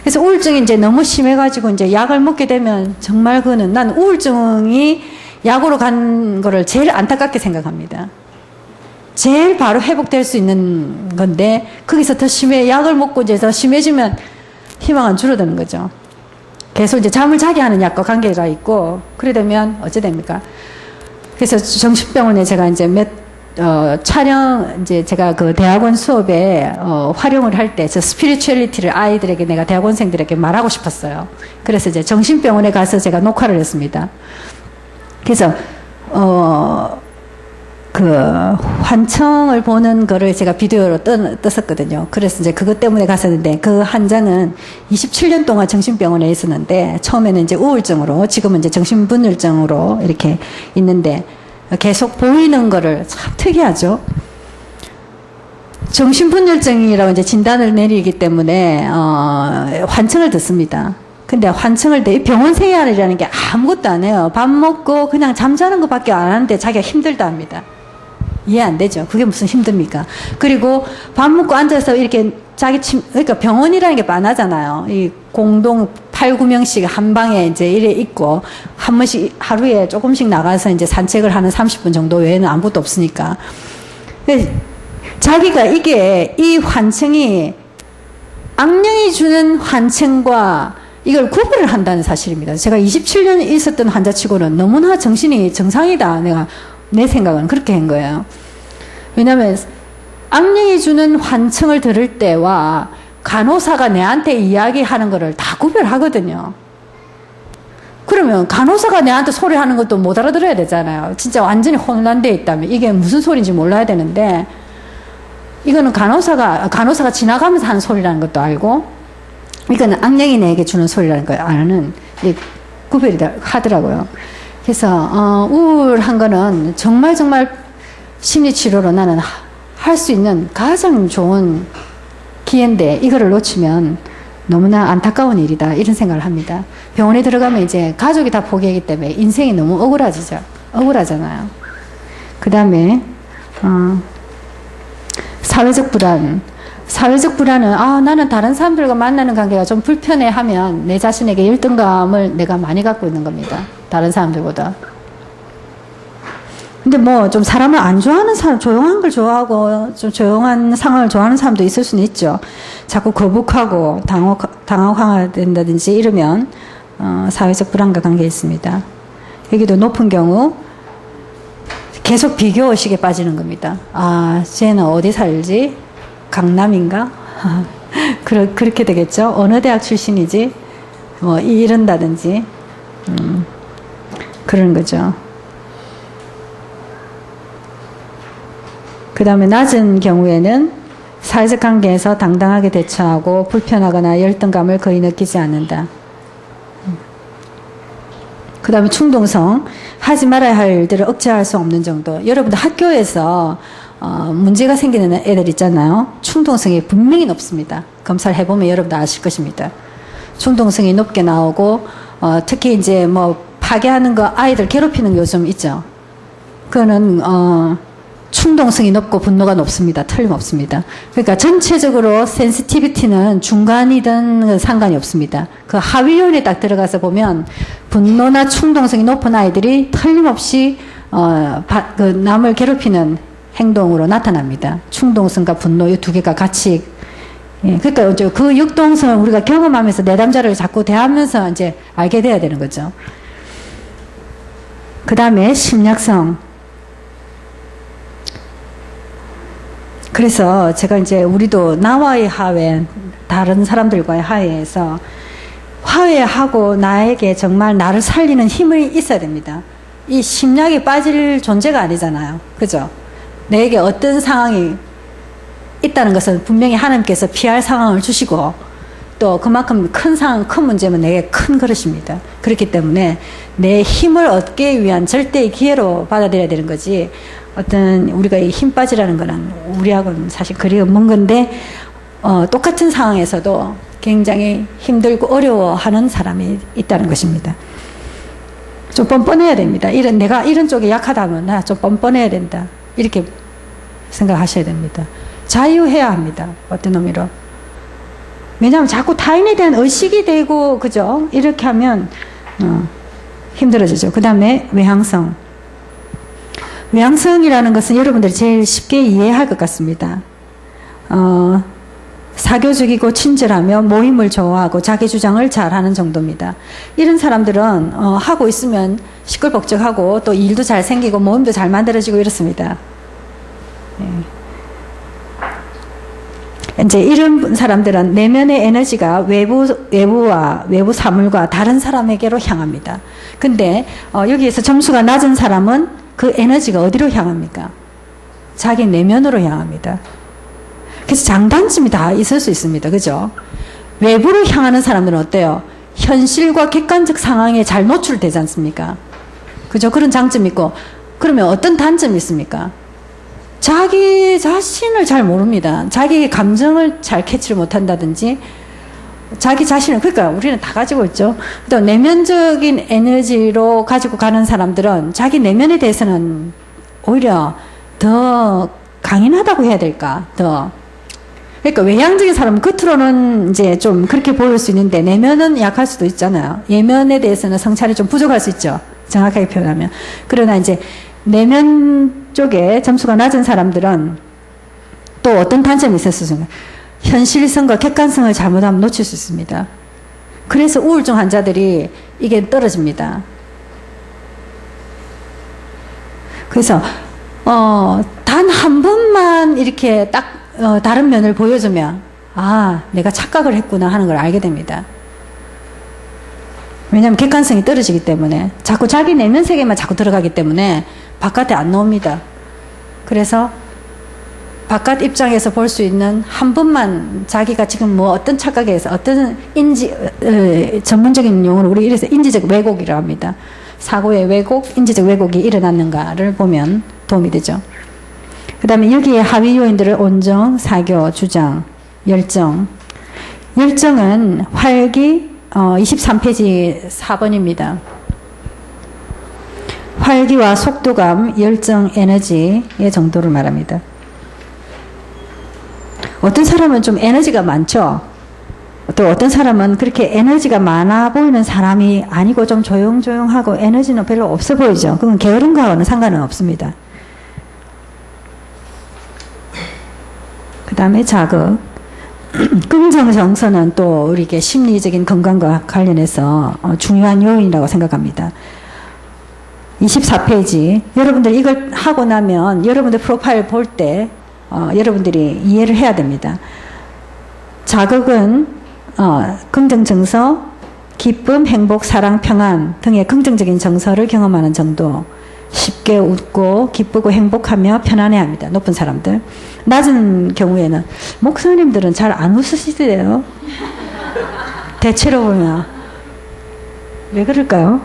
그래서 우울증이 이제 너무 심해가지고 이제 약을 먹게 되면 정말 그거는, 난 우울증이 약으로 간 거를 제일 안타깝게 생각합니다. 제일 바로 회복될 수 있는 건데, 거기서 더 약을 먹고 이제 더 심해지면 희망은 줄어드는 거죠. 계속 이제 잠을 자게 하는 약과 관계가 있고, 그래 되면 어찌 됩니까? 그래서 정신병원에 제가 이제 이제 제가 그 대학원 수업에 활용을 할 때 저 스피리추얼리티를 아이들에게, 내가 대학원생들에게 말하고 싶었어요. 그래서 이제 정신병원에 가서 제가 녹화를 했습니다. 그래서 환청을 보는 거를 제가 비디오로 떴었거든요. 그래서 이제 그것 때문에 갔었는데, 그 한 장은 27년 동안 정신병원에 있었는데, 처음에는 이제 우울증으로, 지금은 이제 정신분열증으로 이렇게 있는데, 계속 보이는 거를 참 특이하죠. 정신분열증이라고 이제 진단을 내리기 때문에, 환청을 듣습니다. 근데 환청을 때 병원 생활이라는 게 아무것도 안 해요. 밥 먹고 그냥 잠자는 것밖에 안 하는데 자기가 힘들다 합니다. 이해 안 되죠? 그게 무슨 힘듭니까? 그리고 밥 먹고 앉아서 이렇게 그러니까 병원이라는 게 많아잖아요. 이 공동 8, 9명씩 한 방에 이제 이래 있고, 한 번씩 하루에 조금씩 나가서 이제 산책을 하는 30분 정도 외에는 아무것도 없으니까. 자기가 이 환청이 악령이 주는 환청과 이걸 구별을 한다는 사실입니다. 제가 27년 있었던 환자치고는 너무나 정신이 정상이다. 내 생각은 그렇게 한 거예요. 왜냐하면 악령이 주는 환청을 들을 때와 간호사가 내한테 이야기하는 거를 다 구별하거든요. 그러면 간호사가 내한테 소리하는 것도 못 알아들어야 되잖아요. 진짜 완전히 혼란되어 있다면 이게 무슨 소리인지 몰라야 되는데 이거는 간호사가 지나가면서 하는 소리라는 것도 알고 이거는 악령이 내게 주는 소리라는 걸 아는 구별이 하더라고요. 그래서 우울한 거는 정말 심리치료로 나는 할 수 있는 가장 좋은 기회인데 이거를 놓치면 너무나 안타까운 일이다 이런 생각을 합니다. 병원에 들어가면 이제 가족이 다 포기하기 때문에 인생이 너무 억울하잖아요. 그 다음에 사회적 불안은 나는 다른 사람들과 만나는 관계가 좀 불편해하면 내 자신에게 열등감을 내가 많이 갖고 있는 겁니다. 다른 사람들보다. 근데 뭐 좀 사람을 안 좋아하는 사람, 조용한 걸 좋아하고 좀 조용한 상황을 좋아하는 사람도 있을 수는 있죠. 자꾸 거북하고 당황된다든지 이러면 사회적 불안과 관계 있습니다. 여기도 높은 경우 계속 비교의식에 빠지는 겁니다. 쟤는 어디 살지? 강남인가? 그렇게 되겠죠. 어느 대학 출신이지? 뭐 이런다든지 그런 거죠. 그 다음에 낮은 경우에는 사회적 관계에서 당당하게 대처하고 불편하거나 열등감을 거의 느끼지 않는다. 그 다음에 충동성, 하지 말아야 할 일들을 억제할 수 없는 정도. 여러분들 학교에서 문제가 생기는 애들 있잖아요. 충동성이 분명히 높습니다. 검사를 해보면 여러분들 아실 것입니다. 충동성이 높게 나오고 특히 이제 뭐 파괴하는 거 아이들 괴롭히는 거 요즘 있죠. 그거는 충동성이 높고 분노가 높습니다. 틀림없습니다. 그러니까 전체적으로 센시티비티는 중간이든 상관이 없습니다. 그 하위원에 딱 들어가서 보면 분노나 충동성이 높은 아이들이 틀림없이 그 남을 괴롭히는 행동으로 나타납니다. 충동성과 분노 이 두 개가 같이 그러니까 이제 그 역동성을 우리가 경험하면서 내담자를 자꾸 대하면서 이제 알게 돼야 되는 거죠. 그 다음에 심리학성. 그래서 제가 이제 우리도 나와의 화해, 다른 사람들과의 화해에서 화해하고 나에게 정말 나를 살리는 힘이 있어야 됩니다. 이 심리학에 빠질 존재가 아니잖아요. 그죠? 내게 어떤 상황이 있다는 것은 분명히 하나님께서 피할 상황을 주시고 또 그만큼 큰 문제면 내게 큰 그릇입니다. 그렇기 때문에 내 힘을 얻기 위한 절대의 기회로 받아들여야 되는 거지 어떤 우리가 이 힘 빠지라는 거는 우리하고는 사실 거리가 먼 건데 똑같은 상황에서도 굉장히 힘들고 어려워하는 사람이 있다는 것입니다. 좀 뻔뻔해야 됩니다. 내가 이런 쪽에 약하다면 나 좀 뻔뻔해야 된다. 이렇게 생각하셔야 됩니다. 자유해야 합니다. 어떤 의미로. 왜냐하면 자꾸 타인에 대한 의식이 되고 그죠? 이렇게 하면 힘들어지죠. 그 다음에 외향성. 외향성이라는 것은 여러분들이 제일 쉽게 이해할 것 같습니다. 사교적이고 친절하며 모임을 좋아하고 자기 주장을 잘하는 정도입니다. 이런 사람들은 하고 있으면 시끌벅적하고 또 일도 잘 생기고 모임도 잘 만들어지고 이렇습니다. 이제 이런 사람들은 내면의 에너지가 외부 사물과 다른 사람에게로 향합니다. 근데 여기에서 점수가 낮은 사람은 그 에너지가 어디로 향합니까? 자기 내면으로 향합니다. 그래서 장단점이 다 있을 수 있습니다. 그죠? 외부로 향하는 사람들은 어때요? 현실과 객관적 상황에 잘 노출되지 않습니까? 그죠? 그런 장점이 있고 그러면 어떤 단점이 있습니까? 자기 자신을 잘 모릅니다. 자기 감정을 잘 캐치를 못한다든지 자기 자신을 그러니까 우리는 다 가지고 있죠. 또 내면적인 에너지로 가지고 가는 사람들은 자기 내면에 대해서는 오히려 더 강인하다고 해야 될까? 더 그러니까 외향적인 사람은 겉으로는 이제 좀 그렇게 보일 수 있는데 내면은 약할 수도 있잖아요. 내면에 대해서는 성찰이 좀 부족할 수 있죠. 정확하게 표현하면. 그러나 이제 내면 쪽에 점수가 낮은 사람들은 또 어떤 단점이 있었습니까? 현실성과 객관성을 잘못하면 놓칠 수 있습니다. 그래서 우울증 환자들이 이게 떨어집니다. 그래서 단 한 번만 이렇게 딱 다른 면을 보여주면 아, 내가 착각을 했구나 하는 걸 알게 됩니다. 왜냐하면 객관성이 떨어지기 때문에 자꾸 자기 내면 세계만 자꾸 들어가기 때문에 바깥에 안 나옵니다. 그래서 바깥 입장에서 볼 수 있는 한 번만 자기가 지금 뭐 어떤 착각에서 어떤 전문적인 용어로 우리 이래서 인지적 왜곡이라고 합니다. 사고의 왜곡, 인지적 왜곡이 일어났는가를 보면 도움이 되죠. 그 다음에 여기에 하위 요인들을 온정, 사교, 주장, 열정. 열정은 활기, 23페이지 4번입니다. 활기와 속도감, 열정, 에너지의 정도를 말합니다. 어떤 사람은 좀 에너지가 많죠. 또 어떤 사람은 그렇게 에너지가 많아 보이는 사람이 아니고 좀 조용조용하고 에너지는 별로 없어 보이죠. 그건 게으른 거하고는 상관은 없습니다. 그 다음에 자극. 긍정 정서는 또 우리에게 심리적인 건강과 관련해서 중요한 요인이라고 생각합니다. 24페이지. 여러분들 이걸 하고 나면 여러분들 프로파일 볼 때 여러분들이 이해를 해야 됩니다. 자극은 긍정 정서, 기쁨, 행복, 사랑, 평안 등의 긍정적인 정서를 경험하는 정도. 쉽게 웃고 기쁘고 행복하며 편안해합니다. 높은 사람들. 낮은 경우에는 목사님들은 잘 안 웃으시대요. 대체로 보면 왜 그럴까요?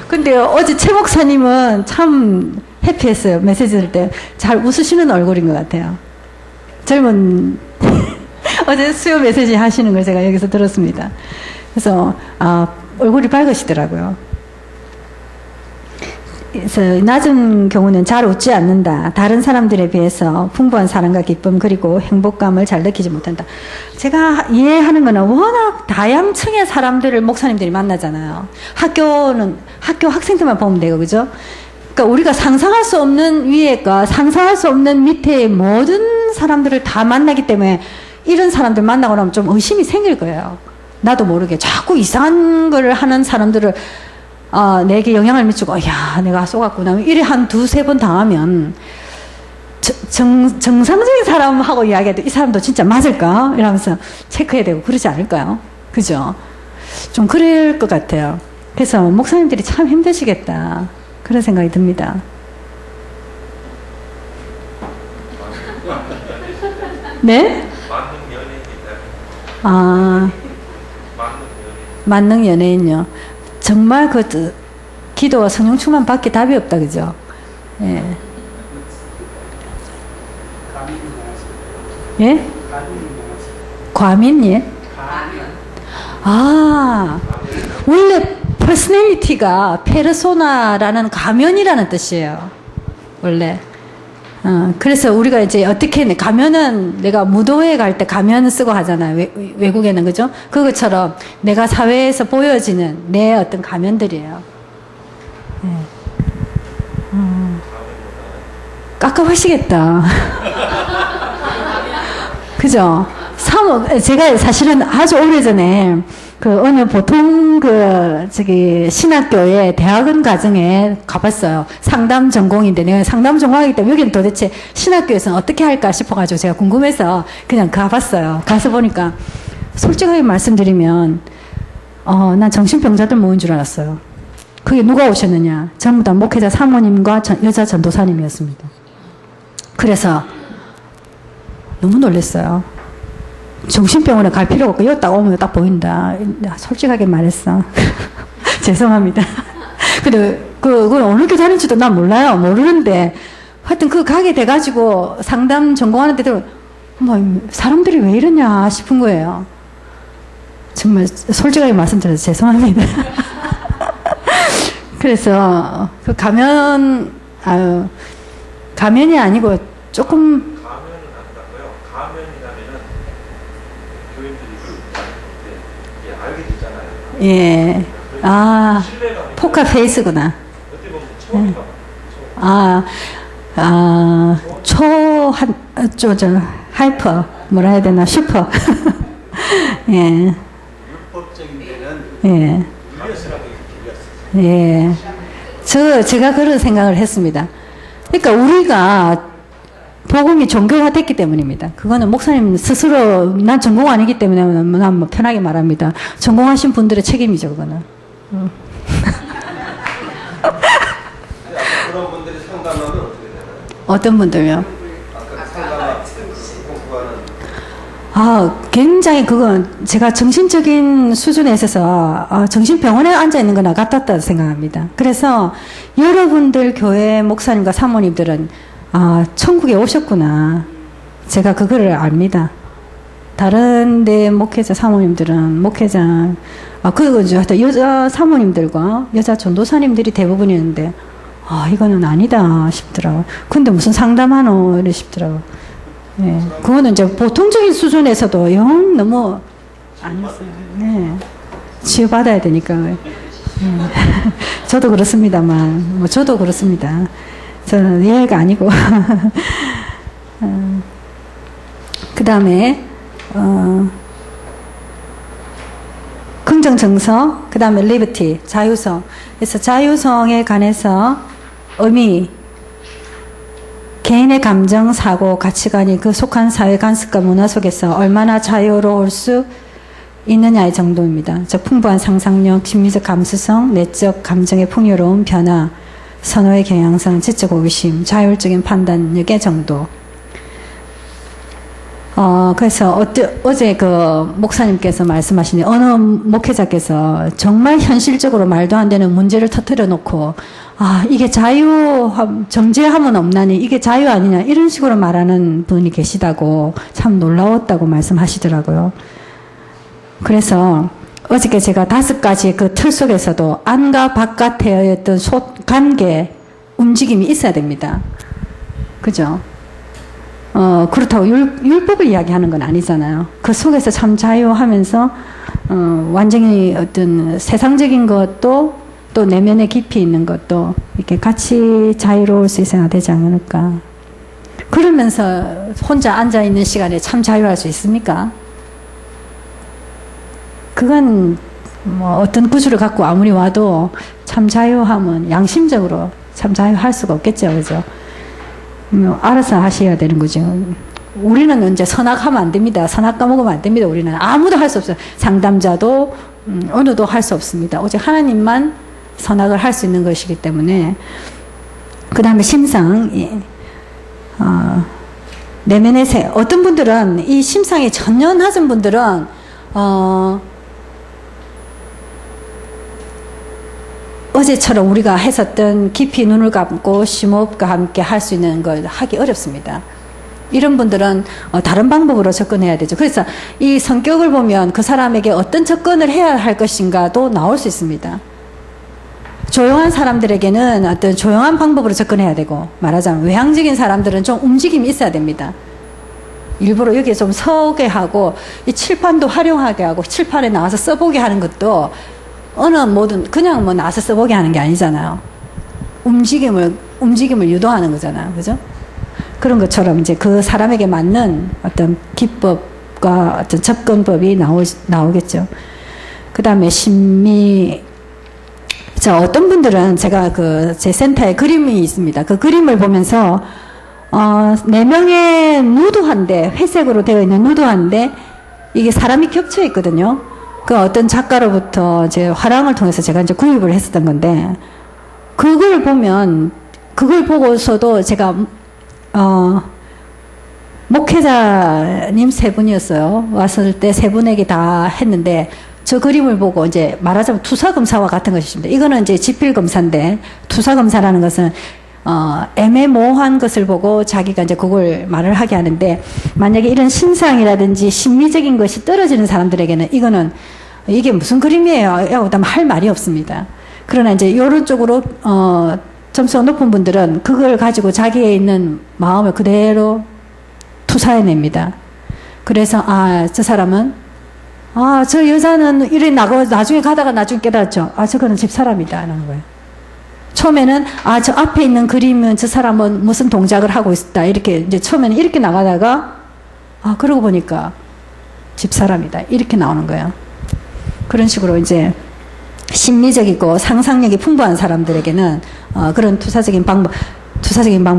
근데 어제 최 목사님은 참 해피했어요. 메시지 들 때 잘 웃으시는 얼굴인 것 같아요. 젊은 어제 수요 메시지 하시는 걸 제가 여기서 들었습니다. 그래서 얼굴이 밝으시더라고요. 그래서 낮은 경우는 잘 웃지 않는다. 다른 사람들에 비해서 풍부한 사랑과 기쁨 그리고 행복감을 잘 느끼지 못한다. 제가 이해하는 거는 워낙 다양층의 사람들을 목사님들이 만나잖아요. 학교 학생들만 보면 되고, 그죠? 그러니까 우리가 상상할 수 없는 위에가 상상할 수 없는 밑에 모든 사람들을 다 만나기 때문에 이런 사람들 만나고 나면 좀 의심이 생길 거예요. 나도 모르게 자꾸 이상한 걸 하는 사람들을 내게 영향을 미치고 야 내가 쏘갔구나 이래 한 두세 번 당하면 정상적인 사람하고 이야기해도 이 사람도 진짜 맞을까? 이러면서 체크해야 되고 그러지 않을까요? 그죠? 좀 그럴 것 같아요. 그래서 목사님들이 참 힘드시겠다 그런 생각이 듭니다. 네? 만능 연예인요. 정말 그 기도와 성령 충만 밖에 답이 없다, 그죠? 예. 예? 과민, 예? 원래 퍼스널리티가 페르소나라는 가면이라는 뜻이에요. 원래. 그래서 우리가 이제 어떻게 했네. 가면은 내가 무도회 갈 때 가면 쓰고 하잖아요. 외국에는, 그죠? 그것처럼 내가 사회에서 보여지는 내 어떤 가면들이에요. 네. 깝깝하시겠다. 그죠? 제가 사실은 아주 오래전에 어느 보통 신학교에 대학원 과정에 가봤어요. 상담 전공인데 내가 상담 전공하기 때문에 여기는 도대체 신학교에서는 어떻게 할까 싶어가지고 제가 궁금해서 그냥 가봤어요. 가서 보니까 솔직하게 말씀드리면 난 정신병자들 모인 줄 알았어요. 그게 누가 오셨느냐? 전부 다 목회자 사모님과 여자 전도사님이었습니다. 그래서 너무 놀랐어요. 정신병원에 갈 필요가 없고 여기 딱 오면 딱 보인다. 솔직하게 말했어. 죄송합니다. 근데 그건 어느 교회 다니는지도 난 몰라요. 모르는데 하여튼 가게 돼가지고 상담 전공하는 데들 사람들이 왜 이러냐 싶은 거예요. 정말 솔직하게 말씀드려서 죄송합니다. 그래서 가면이 아니고 조금 예. 포카페이스구나. 어떻게 보면 처음이가 하이퍼, 뭐라 해야 되나, 슈퍼. 예. 율법적인 데는 예. 불려서라고 불렸어요. 예. 제가 그런 생각을 했습니다. 그러니까 우리가 복음이 종교화됐기 때문입니다. 그거는 목사님 스스로 난 전공 아니기 때문에 난 뭐 편하게 말합니다. 전공하신 분들의 책임이죠, 그거는. 그런 분들이 상담하면 어떻게 되나요? 어떤 분들요? 아까 상담 공부하는 굉장히 그건 제가 정신적인 수준에 있어서 정신병원에 앉아 있는 거나 같았다 생각합니다. 그래서 여러분들 교회 목사님과 사모님들은 천국에 오셨구나. 제가 그거를 압니다. 다른 데 목회자 사모님들은 그리고 이제 하여튼 여자 사모님들과 여자 전도사님들이 대부분이었는데 이거는 아니다 싶더라고요. 근데 무슨 상담하노 이래 싶더라고요. 네. 그거는 이제 보통적인 수준에서도 영 너무 아니었어요. 네. 치유받아야 되니까. 저도 그렇습니다만, 저도 그렇습니다. 저는 예가 아니고. 그 다음에, 긍정정서, 그 다음에 리버티, 자유성. 그래서 자유성에 관해서 의미, 개인의 감정, 사고, 가치관이 그 속한 사회 관습과 문화 속에서 얼마나 자유로울 수 있느냐의 정도입니다. 즉 풍부한 상상력, 심리적 감수성, 내적 감정의 풍요로움, 변화, 선호의 경향성, 지적 호기심, 자율적인 판단력의 정도. 그래서 어제 그 목사님께서 말씀하신 어느 목회자께서 정말 현실적으로 말도 안 되는 문제를 터뜨려 놓고 이게 정죄함은 없나니 이게 자유 아니냐 이런 식으로 말하는 분이 계시다고 참 놀라웠다고 말씀하시더라고요. 그래서 어저께 제가 5가지 그 틀 속에서도 안과 바깥의 어떤 관계 움직임이 있어야 됩니다. 그죠? 그렇다고 율법을 이야기하는 건 아니잖아요. 그 속에서 참 자유하면서 완전히 어떤 세상적인 것도 또 내면에 깊이 있는 것도 이렇게 같이 자유로울 수 있어야 되지 않을까. 그러면서 혼자 앉아 있는 시간에 참 자유할 수 있습니까? 그건 뭐 어떤 구주를 갖고 아무리 와도 참 자유하면 양심적으로 참 자유할 수가 없겠죠, 그죠? 알아서 하셔야 되는 거죠. 우리는 이제 선악하면 안 됩니다. 선악 까먹으면 안 됩니다. 우리는 아무도 할 수 없어요. 상담자도 어느도 할 수 없습니다. 오직 하나님만 선악을 할 수 있는 것이기 때문에. 그 다음에 심상, 내면의 어떤 분들은 이 심상이 전혀 낮은 분들은 어제처럼 우리가 했었던 깊이 눈을 감고 심호흡과 함께 할 수 있는 걸 하기 어렵습니다. 이런 분들은 다른 방법으로 접근해야 되죠. 그래서 이 성격을 보면 그 사람에게 어떤 접근을 해야 할 것인가도 나올 수 있습니다. 조용한 사람들에게는 어떤 조용한 방법으로 접근해야 되고, 말하자면 외향적인 사람들은 좀 움직임이 있어야 됩니다. 일부러 여기에 좀 서게 하고 이 칠판도 활용하게 하고 칠판에 나와서 써보게 하는 것도 그냥 뭐 나와서 써보게 하는 게 아니잖아요. 움직임을 유도하는 거잖아요. 그죠? 그런 것처럼 이제 그 사람에게 맞는 어떤 기법과 어떤 접근법이 나오겠죠. 그 다음에 어떤 분들은 제가 제 센터에 그림이 있습니다. 그 그림을 보면서, 4명의 누드한데, 회색으로 되어 있는 누드한데, 이게 사람이 겹쳐 있거든요. 그 어떤 작가로부터 제 화랑을 통해서 제가 이제 구입을 했었던 건데, 그걸 보고서도 제가, 목회자님 3분이었어요. 왔을 때 3분에게 다 했는데, 저 그림을 보고 이제 말하자면 투사검사와 같은 것입니다. 이거는 이제 지필검사인데, 투사검사라는 것은, 애매모호한 것을 보고 자기가 이제 그걸 말을 하게 하는데, 만약에 이런 신상이라든지 심미적인 것이 떨어지는 사람들에게는 이게 무슨 그림이에요? 라고 할 말이 없습니다. 그러나 이제 이런 쪽으로, 점수가 높은 분들은 그걸 가지고 자기에 있는 마음을 그대로 투사해냅니다. 그래서, 저 사람은, 저 여자는 이래 나중에 가다가 나중에 깨달았죠. 저거는 집사람이다. 라는 거예요. 처음에는 저 앞에 있는 그림은 저 사람은 무슨 동작을 하고 있다 이렇게 이제 처음에는 이렇게 나가다가 그러고 보니까 집사람이다 이렇게 나오는 거예요. 그런 식으로 이제 심리적이고 상상력이 풍부한 사람들에게는 그런 투사적인 방법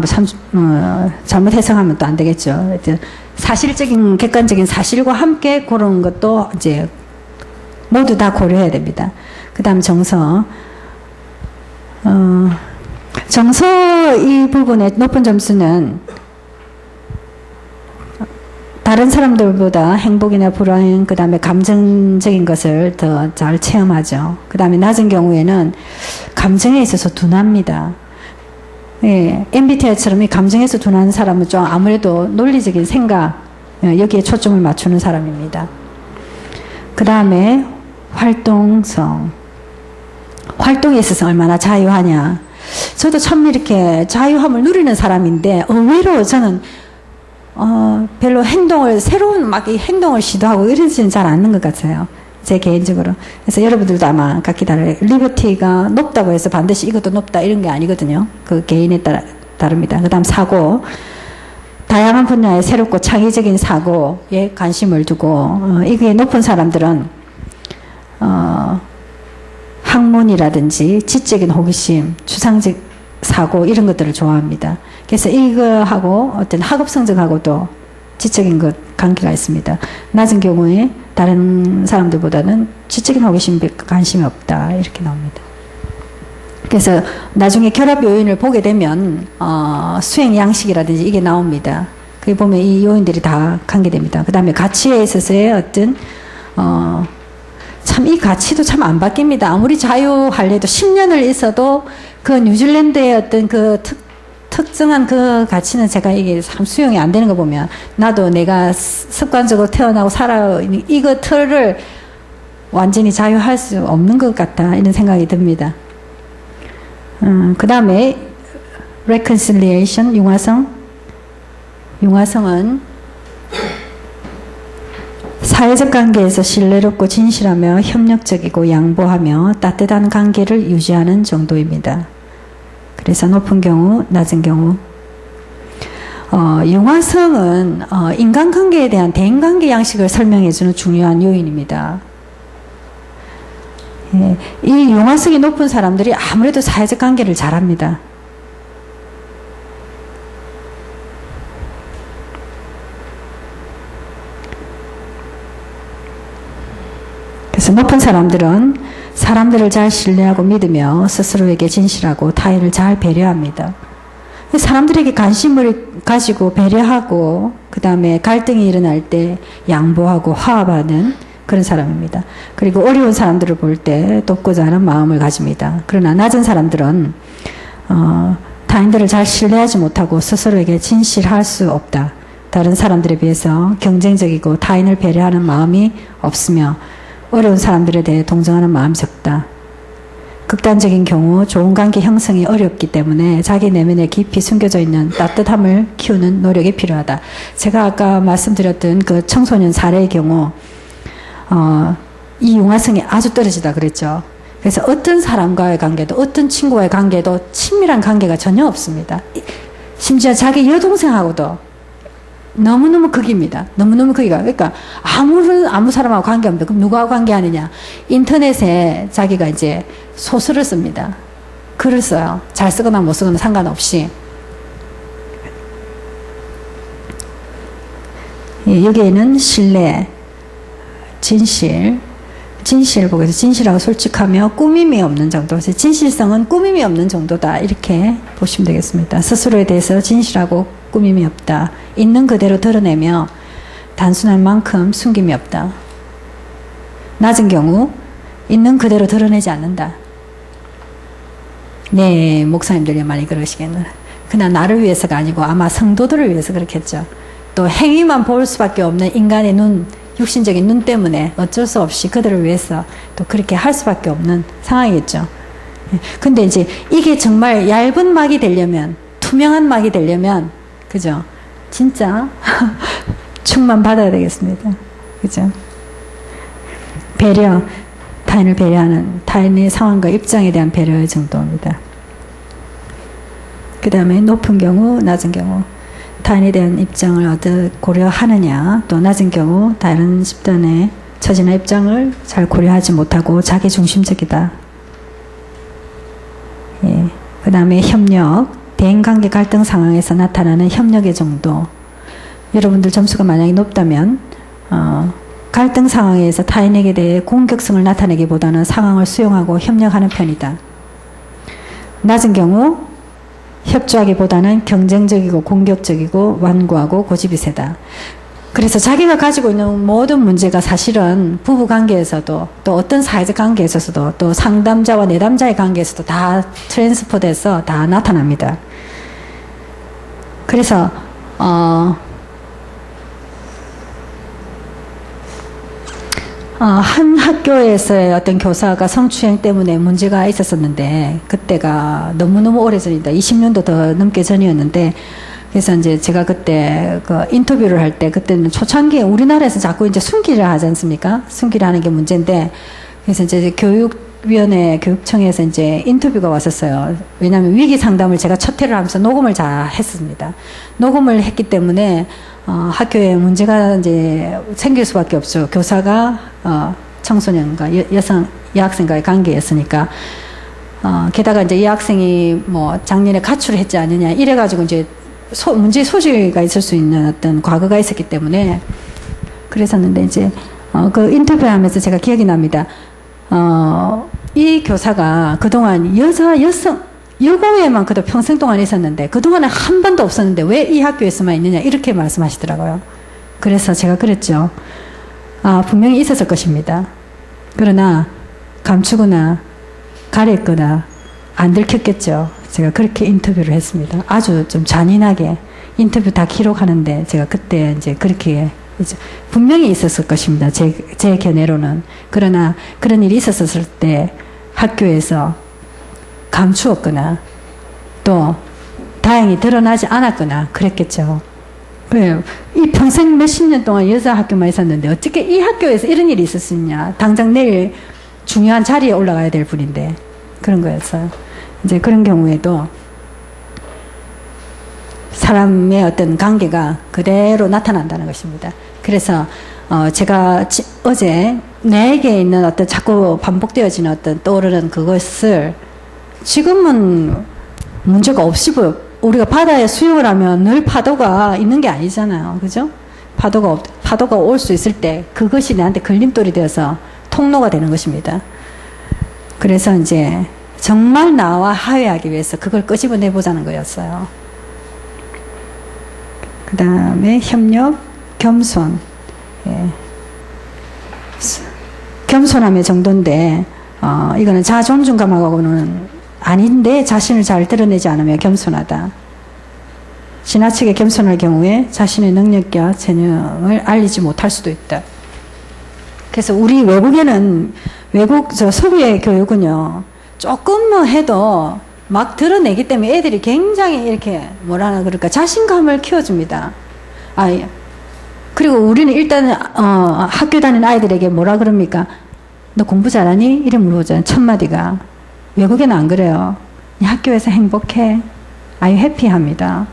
참 잘못 해석하면 또 안 되겠죠. 사실적인 객관적인 사실과 함께 그런 것도 이제 모두 다 고려해야 됩니다. 그다음 정서. 정서 이 부분의 높은 점수는 다른 사람들보다 행복이나 불안, 그 다음에 감정적인 것을 더 잘 체험하죠. 그 다음에 낮은 경우에는 감정에 있어서 둔합니다. 예, MBTI처럼 이 감정에서 둔한 사람은 좀 아무래도 논리적인 생각, 여기에 초점을 맞추는 사람입니다. 그 다음에 활동성. 활동에 있어서 얼마나 자유하냐. 저도 참 이렇게 자유함을 누리는 사람인데, 의외로 저는 별로 새로운 이 행동을 시도하고 이러지는 잘 않는 것 같아요. 제 개인적으로. 그래서 여러분들도 아마 각기 리버티가 높다고 해서 반드시 이것도 높다 이런 게 아니거든요. 그 개인에 따라 다릅니다. 그 다음 사고. 다양한 분야의 새롭고 창의적인 사고에 관심을 두고, 이게 높은 사람들은, 학문이라든지 지적인 호기심, 추상적 사고 이런 것들을 좋아합니다. 그래서 이거하고 어떤 학업 성적하고도 지적인 것 관계가 있습니다. 낮은 경우에 다른 사람들보다는 지적인 호기심 관심이 없다 이렇게 나옵니다. 그래서 나중에 결합 요인을 보게 되면 수행 양식이라든지 이게 나옵니다. 거기 보면 이 요인들이 다 관계됩니다. 그 다음에 가치에 있어서의 어떤 참 이 가치도 참 안 바뀝니다. 아무리 자유할래도 10년을 있어도 그 뉴질랜드의 어떤 그 특정한 그 가치는 제가 이게 참 수용이 안 되는 거 보면 나도 내가 습관적으로 태어나고 살아있는 이거 틀을 완전히 자유할 수 없는 것 같다 이런 생각이 듭니다. 그 다음에 reconciliation, 융화성은 사회적 관계에서 신뢰롭고 진실하며 협력적이고 양보하며 따뜻한 관계를 유지하는 정도입니다. 그래서 높은 경우, 낮은 경우. 융화성은 인간관계에 대한 대인관계 양식을 설명해주는 중요한 요인입니다. 예, 이 융화성이 높은 사람들이 아무래도 사회적 관계를 잘합니다. 그래서 높은 사람들은 사람들을 잘 신뢰하고 믿으며 스스로에게 진실하고 타인을 잘 배려합니다. 사람들에게 관심을 가지고 배려하고 그 다음에 갈등이 일어날 때 양보하고 화합하는 그런 사람입니다. 그리고 어려운 사람들을 볼 때 돕고자 하는 마음을 가집니다. 그러나 낮은 사람들은 타인들을 잘 신뢰하지 못하고 스스로에게 진실할 수 없다. 다른 사람들에 비해서 경쟁적이고 타인을 배려하는 마음이 없으며 어려운 사람들에 대해 동정하는 마음이 적다. 극단적인 경우 좋은 관계 형성이 어렵기 때문에 자기 내면에 깊이 숨겨져 있는 따뜻함을 키우는 노력이 필요하다. 제가 아까 말씀드렸던 그 청소년 사례의 경우 이 융화성이 아주 떨어지다 그랬죠. 그래서 어떤 사람과의 관계도 어떤 친구와의 관계도 친밀한 관계가 전혀 없습니다. 심지어 자기 여동생하고도 너무너무 극입니다. 너무너무 극이가. 그러니까 아무 사람하고 관계 없는데 그럼 누구하고 관계하느냐. 인터넷에 자기가 이제 소설을 씁니다. 글을 써요. 잘 쓰거나 못 쓰거나 상관없이. 예, 여기에는 신뢰, 진실을 보고 해서 진실하고 솔직하며 꾸밈이 없는 정도. 진실성은 꾸밈이 없는 정도다. 이렇게 보시면 되겠습니다. 스스로에 대해서 진실하고 꾸밈이 없다. 있는 그대로 드러내며 단순한 만큼 숨김이 없다. 낮은 경우 있는 그대로 드러내지 않는다. 네, 목사님들이 많이 그러시겠네. 그냥 나를 위해서가 아니고 아마 성도들을 위해서 그렇겠죠. 또 행위만 볼 수밖에 없는 인간의 눈, 육신적인 눈 때문에 어쩔 수 없이 그들을 위해서 또 그렇게 할 수밖에 없는 상황이겠죠. 근데 이제 이게 정말 얇은 막이 되려면, 투명한 막이 되려면, 그죠? 진짜 충만 받아야 되겠습니다. 그죠? 배려, 타인을 배려하는 타인의 상황과 입장에 대한 배려의 정도입니다. 그 다음에 높은 경우, 낮은 경우. 타인에 대한 입장을 어떻게 고려하느냐, 또 낮은 경우 다른 집단의 처지나 입장을 잘 고려하지 못하고 자기 중심적이다. 예. 그 다음에 협력, 대인관계 갈등 상황에서 나타나는 협력의 정도. 여러분들 점수가 만약에 높다면 갈등 상황에서 타인에게 대해 공격성을 나타내기보다는 상황을 수용하고 협력하는 편이다. 낮은 경우 협조하기보다는 경쟁적이고 공격적이고 완고하고 고집이 세다. 그래서 자기가 가지고 있는 모든 문제가 사실은 부부관계에서도 또 어떤 사회적 관계에 있어서도 또 상담자와 내담자의 관계에서도 다 트랜스퍼돼서 다 나타납니다. 그래서 한 학교에서의 어떤 교사가 성추행 때문에 문제가 있었었는데, 그때가 너무너무 오래전이다. 20년도 더 넘게 전이었는데, 그래서 이제 제가 그때 그 인터뷰를 할 때, 그때는 초창기에 우리나라에서 자꾸 이제 숨기를 하지 않습니까? 숨기를 하는 게 문제인데, 그래서 이제 교육위원회, 교육청에서 이제 인터뷰가 왔었어요. 왜냐하면 위기 상담을 제가 첫 회를 하면서 녹음을 다 했습니다. 녹음을 했기 때문에 학교에 문제가 이제 생길 수밖에 없죠. 교사가 청소년과 여학생과의 관계였으니까. 게다가 이제 이 학생이 뭐 작년에 가출을 했지 않느냐 이래가지고 이제 문제 소지가 있을 수 있는 어떤 과거가 있었기 때문에 그랬었는데, 이제 그 인터뷰하면서 제가 기억이 납니다. 이 교사가 그동안 여고에만 그도 평생 동안 있었는데 그동안에 한 번도 없었는데 왜 이 학교에서만 있느냐 이렇게 말씀하시더라고요. 그래서 제가 그랬죠. 분명히 있었을 것입니다. 그러나 감추거나 가렸거나 안 들켰겠죠. 제가 그렇게 인터뷰를 했습니다. 아주 좀 잔인하게 인터뷰 다 기록하는데 제가 그때 이제 그렇게 이제 분명히 있었을 것입니다. 제 견해로는. 그러나 그런 일이 있었을 때 학교에서 감추었거나 또 다행히 드러나지 않았거나 그랬겠죠. 왜요? 이 평생 몇십 년 동안 여자 학교만 있었는데 어떻게 이 학교에서 이런 일이 있을 수 있냐. 당장 내일 중요한 자리에 올라가야 될 분인데 그런 거였어요. 이제 그런 경우에도 사람의 어떤 관계가 그대로 나타난다는 것입니다. 그래서 제가 어제 내게 있는 어떤 자꾸 반복되어지는 어떤 떠오르는 그것을 지금은 문제가 없이 보여. 우리가 바다에 수영을 하면 늘 파도가 있는 게 아니잖아요. 그죠? 파도가 올 수 있을 때 그것이 나한테 걸림돌이 되어서 통로가 되는 것입니다. 그래서 이제 정말 나와 화해하기 위해서 그걸 끄집어내보자는 거였어요. 그 다음에 협력, 겸손. 예. 겸손함의 정도인데 이거는 자존중감하고는 아닌데 자신을 잘 드러내지 않으며 겸손하다. 지나치게 겸손할 경우에 자신의 능력과 재능을 알리지 못할 수도 있다. 그래서 우리 외국에는 서구의 교육은요, 조금만 해도 막 드러내기 때문에 애들이 굉장히 이렇게 뭐라나 그럴까 자신감을 키워줍니다. 그리고 우리는 일단 학교 다니는 아이들에게 뭐라 그럽니까? 너 공부 잘하니? 이래 물어보잖아요. 첫 마디가. 외국에는 안 그래요. 학교에서 행복해. 아유 해피합니다.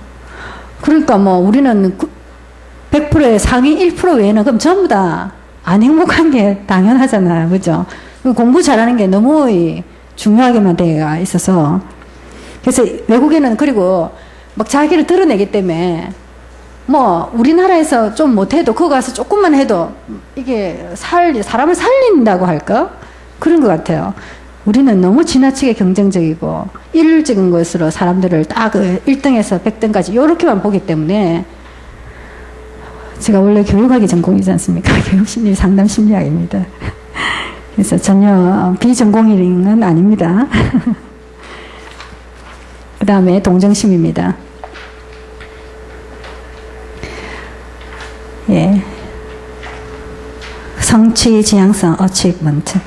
그러니까 뭐 우리는 100%의 상위 1% 외에는 그럼 전부 다 안 행복한 게 당연하잖아요. 그죠? 공부 잘하는 게 너무 중요하게만 되어 있어서. 그래서 외국에는 그리고 막 자기를 드러내기 때문에 뭐 우리나라에서 좀 못해도 거기 가서 조금만 해도 이게 사람을 살린다고 할까? 그런 것 같아요. 우리는 너무 지나치게 경쟁적이고 일률적인 것으로 사람들을 딱 1등에서 100등까지 이렇게만 보기 때문에 제가 원래 교육학이 전공이지 않습니까? 교육심리 상담심리학입니다. 그래서 전혀 비전공인은 아닙니다. 그 다음에 동정심입니다. 예. 성취 지향성 어치먼트.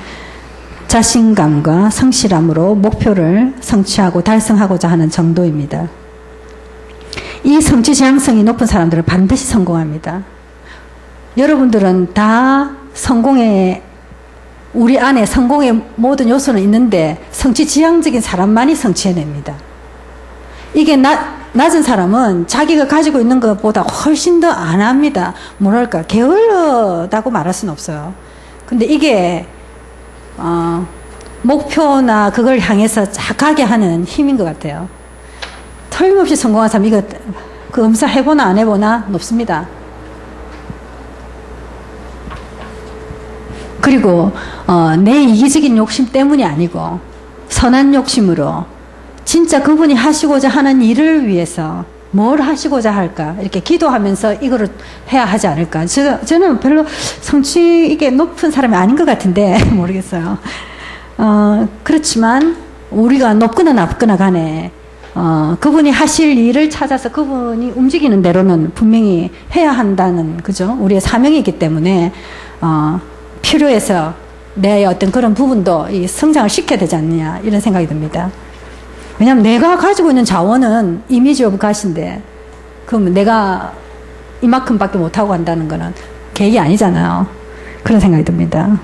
자신감과 성실함으로 목표를 성취하고 달성하고자 하는 정도입니다. 이 성취 지향성이 높은 사람들은 반드시 성공합니다. 여러분들은 다 우리 안에 성공의 모든 요소는 있는데 성취 지향적인 사람만이 성취해냅니다. 이게 낮은 사람은 자기가 가지고 있는 것보다 훨씬 더 안 합니다. 뭐랄까, 게을러다고 말할 수는 없어요. 근데 이게, 목표나 그걸 향해서 가게 하는 힘인 것 같아요. 틀림없이 성공한 사람, 이거, 그 검사 해보나 안 해보나 높습니다. 그리고, 내 이기적인 욕심 때문이 아니고, 선한 욕심으로, 진짜 그분이 하시고자 하는 일을 위해서 뭘 하시고자 할까? 이렇게 기도하면서 이거를 해야 하지 않을까? 저는 별로 성취 이게 높은 사람이 아닌 것 같은데, 모르겠어요. 그렇지만, 우리가 높거나 낮거나 간에, 그분이 하실 일을 찾아서 그분이 움직이는 대로는 분명히 해야 한다는, 그죠? 우리의 사명이기 때문에, 필요해서 내 어떤 그런 부분도 이 성장을 시켜야 되지 않느냐, 이런 생각이 듭니다. 왜냐면 내가 가지고 있는 자원은 이미지 오브 갓인데, 그럼 내가 이만큼밖에 못하고 한다는 거는 계획이 아니잖아요. 그런 생각이 듭니다.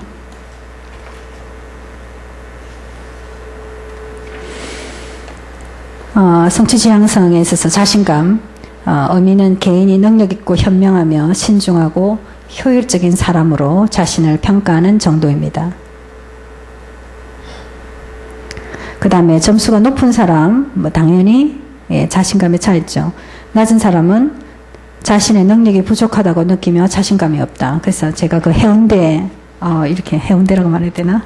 성취 지향성에 있어서 자신감, 의미는 개인이 능력 있고 현명하며 신중하고 효율적인 사람으로 자신을 평가하는 정도입니다. 그 다음에 점수가 높은 사람, 뭐 당연히 자신감에 차 있죠. 낮은 사람은 자신의 능력이 부족하다고 느끼며 자신감이 없다. 그래서 제가 그 해운대, 이렇게 해운대라고 말해야 되나?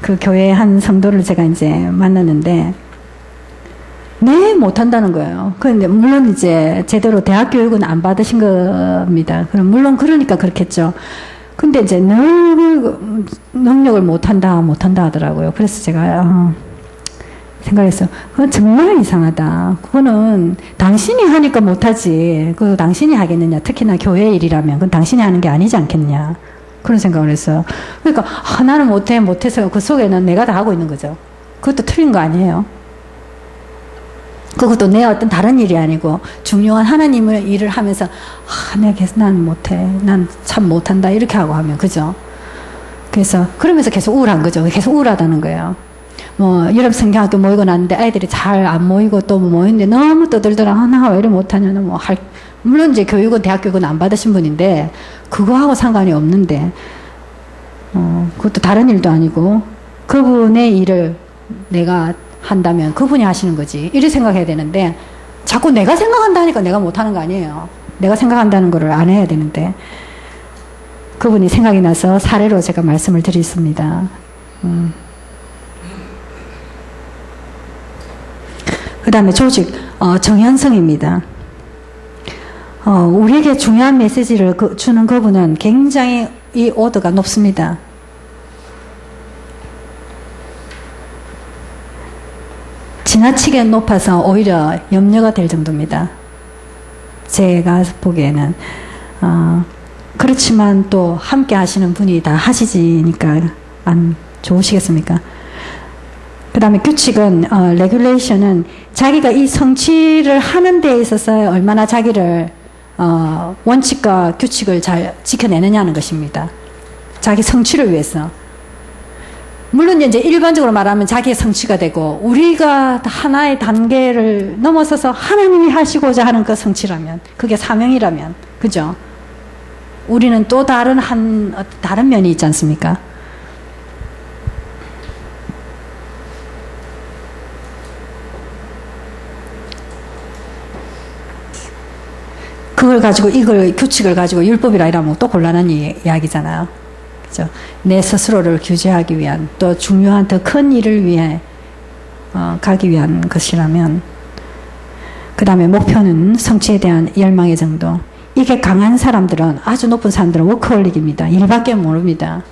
그 교회 한 성도를 제가 이제 만났는데, 네, 못한다는 거예요. 그런데 물론 이제 제대로 대학 교육은 안 받으신 겁니다. 그럼 물론 그러니까 그렇겠죠. 근데 이제 늘 능력을 못한다 하더라고요. 그래서 제가, 생각했어요. 그건 정말 이상하다. 그거는 당신이 하니까 못하지. 그거 당신이 하겠느냐. 특히나 교회 일이라면 그건 당신이 하는 게 아니지 않겠냐. 그런 생각을 했어요. 그러니까 나는 못해서 그 속에는 내가 다 하고 있는 거죠. 그것도 틀린 거 아니에요. 그것도 내 어떤 다른 일이 아니고 중요한 하나님의 일을 하면서 내가 계속 난 못해. 난 참 못한다. 이렇게 하고 하면 그죠. 그래서 그러면서 계속 우울한 거죠. 계속 우울하다는 거예요. 뭐 여름 성경학교 모이고 났는데 아이들이 잘 안 모이고 또 모이는데 너무 떠들더라. 나 왜 이래 못하냐. 물론 이제 교육은 대학 교육은 안 받으신 분인데 그거하고 상관이 없는데 그것도 다른 일도 아니고 그분의 일을 내가 한다면 그분이 하시는 거지. 이렇게 생각해야 되는데 자꾸 내가 생각한다니까 내가 못하는 거 아니에요. 내가 생각한다는 거를 안 해야 되는데 그분이 생각이 나서 사례로 제가 말씀을 드리겠습니다. 그 다음에 조직, 정현성입니다. 우리에게 중요한 메시지를 주는 그분은 굉장히 이 오더가 높습니다. 지나치게 높아서 오히려 염려가 될 정도입니다. 제가 보기에는. 그렇지만 또 함께 하시는 분이 다 하시지니까 안 좋으시겠습니까? 그 다음에 규칙은, regulation은 자기가 이 성취를 하는 데 있어서 얼마나 자기를, 원칙과 규칙을 잘 지켜내느냐는 것입니다. 자기 성취를 위해서. 물론 이제 일반적으로 말하면 자기의 성취가 되고, 우리가 하나의 단계를 넘어서서 하나님이 하시고자 하는 그 성취라면, 그게 사명이라면, 그죠? 우리는 또 다른 면이 있지 않습니까? 그걸 가지고 이걸 규칙을 가지고 율법이라 이러면 또 곤란한 이야기잖아요. 그죠? 내 스스로를 규제하기 위한 또 중요한 더 큰 일을 위해 가기 위한 것이라면 그 다음에 목표는 성취에 대한 열망의 정도. 이게 강한 사람들은 아주 높은 사람들은 워커홀릭입니다. 일밖에 모릅니다.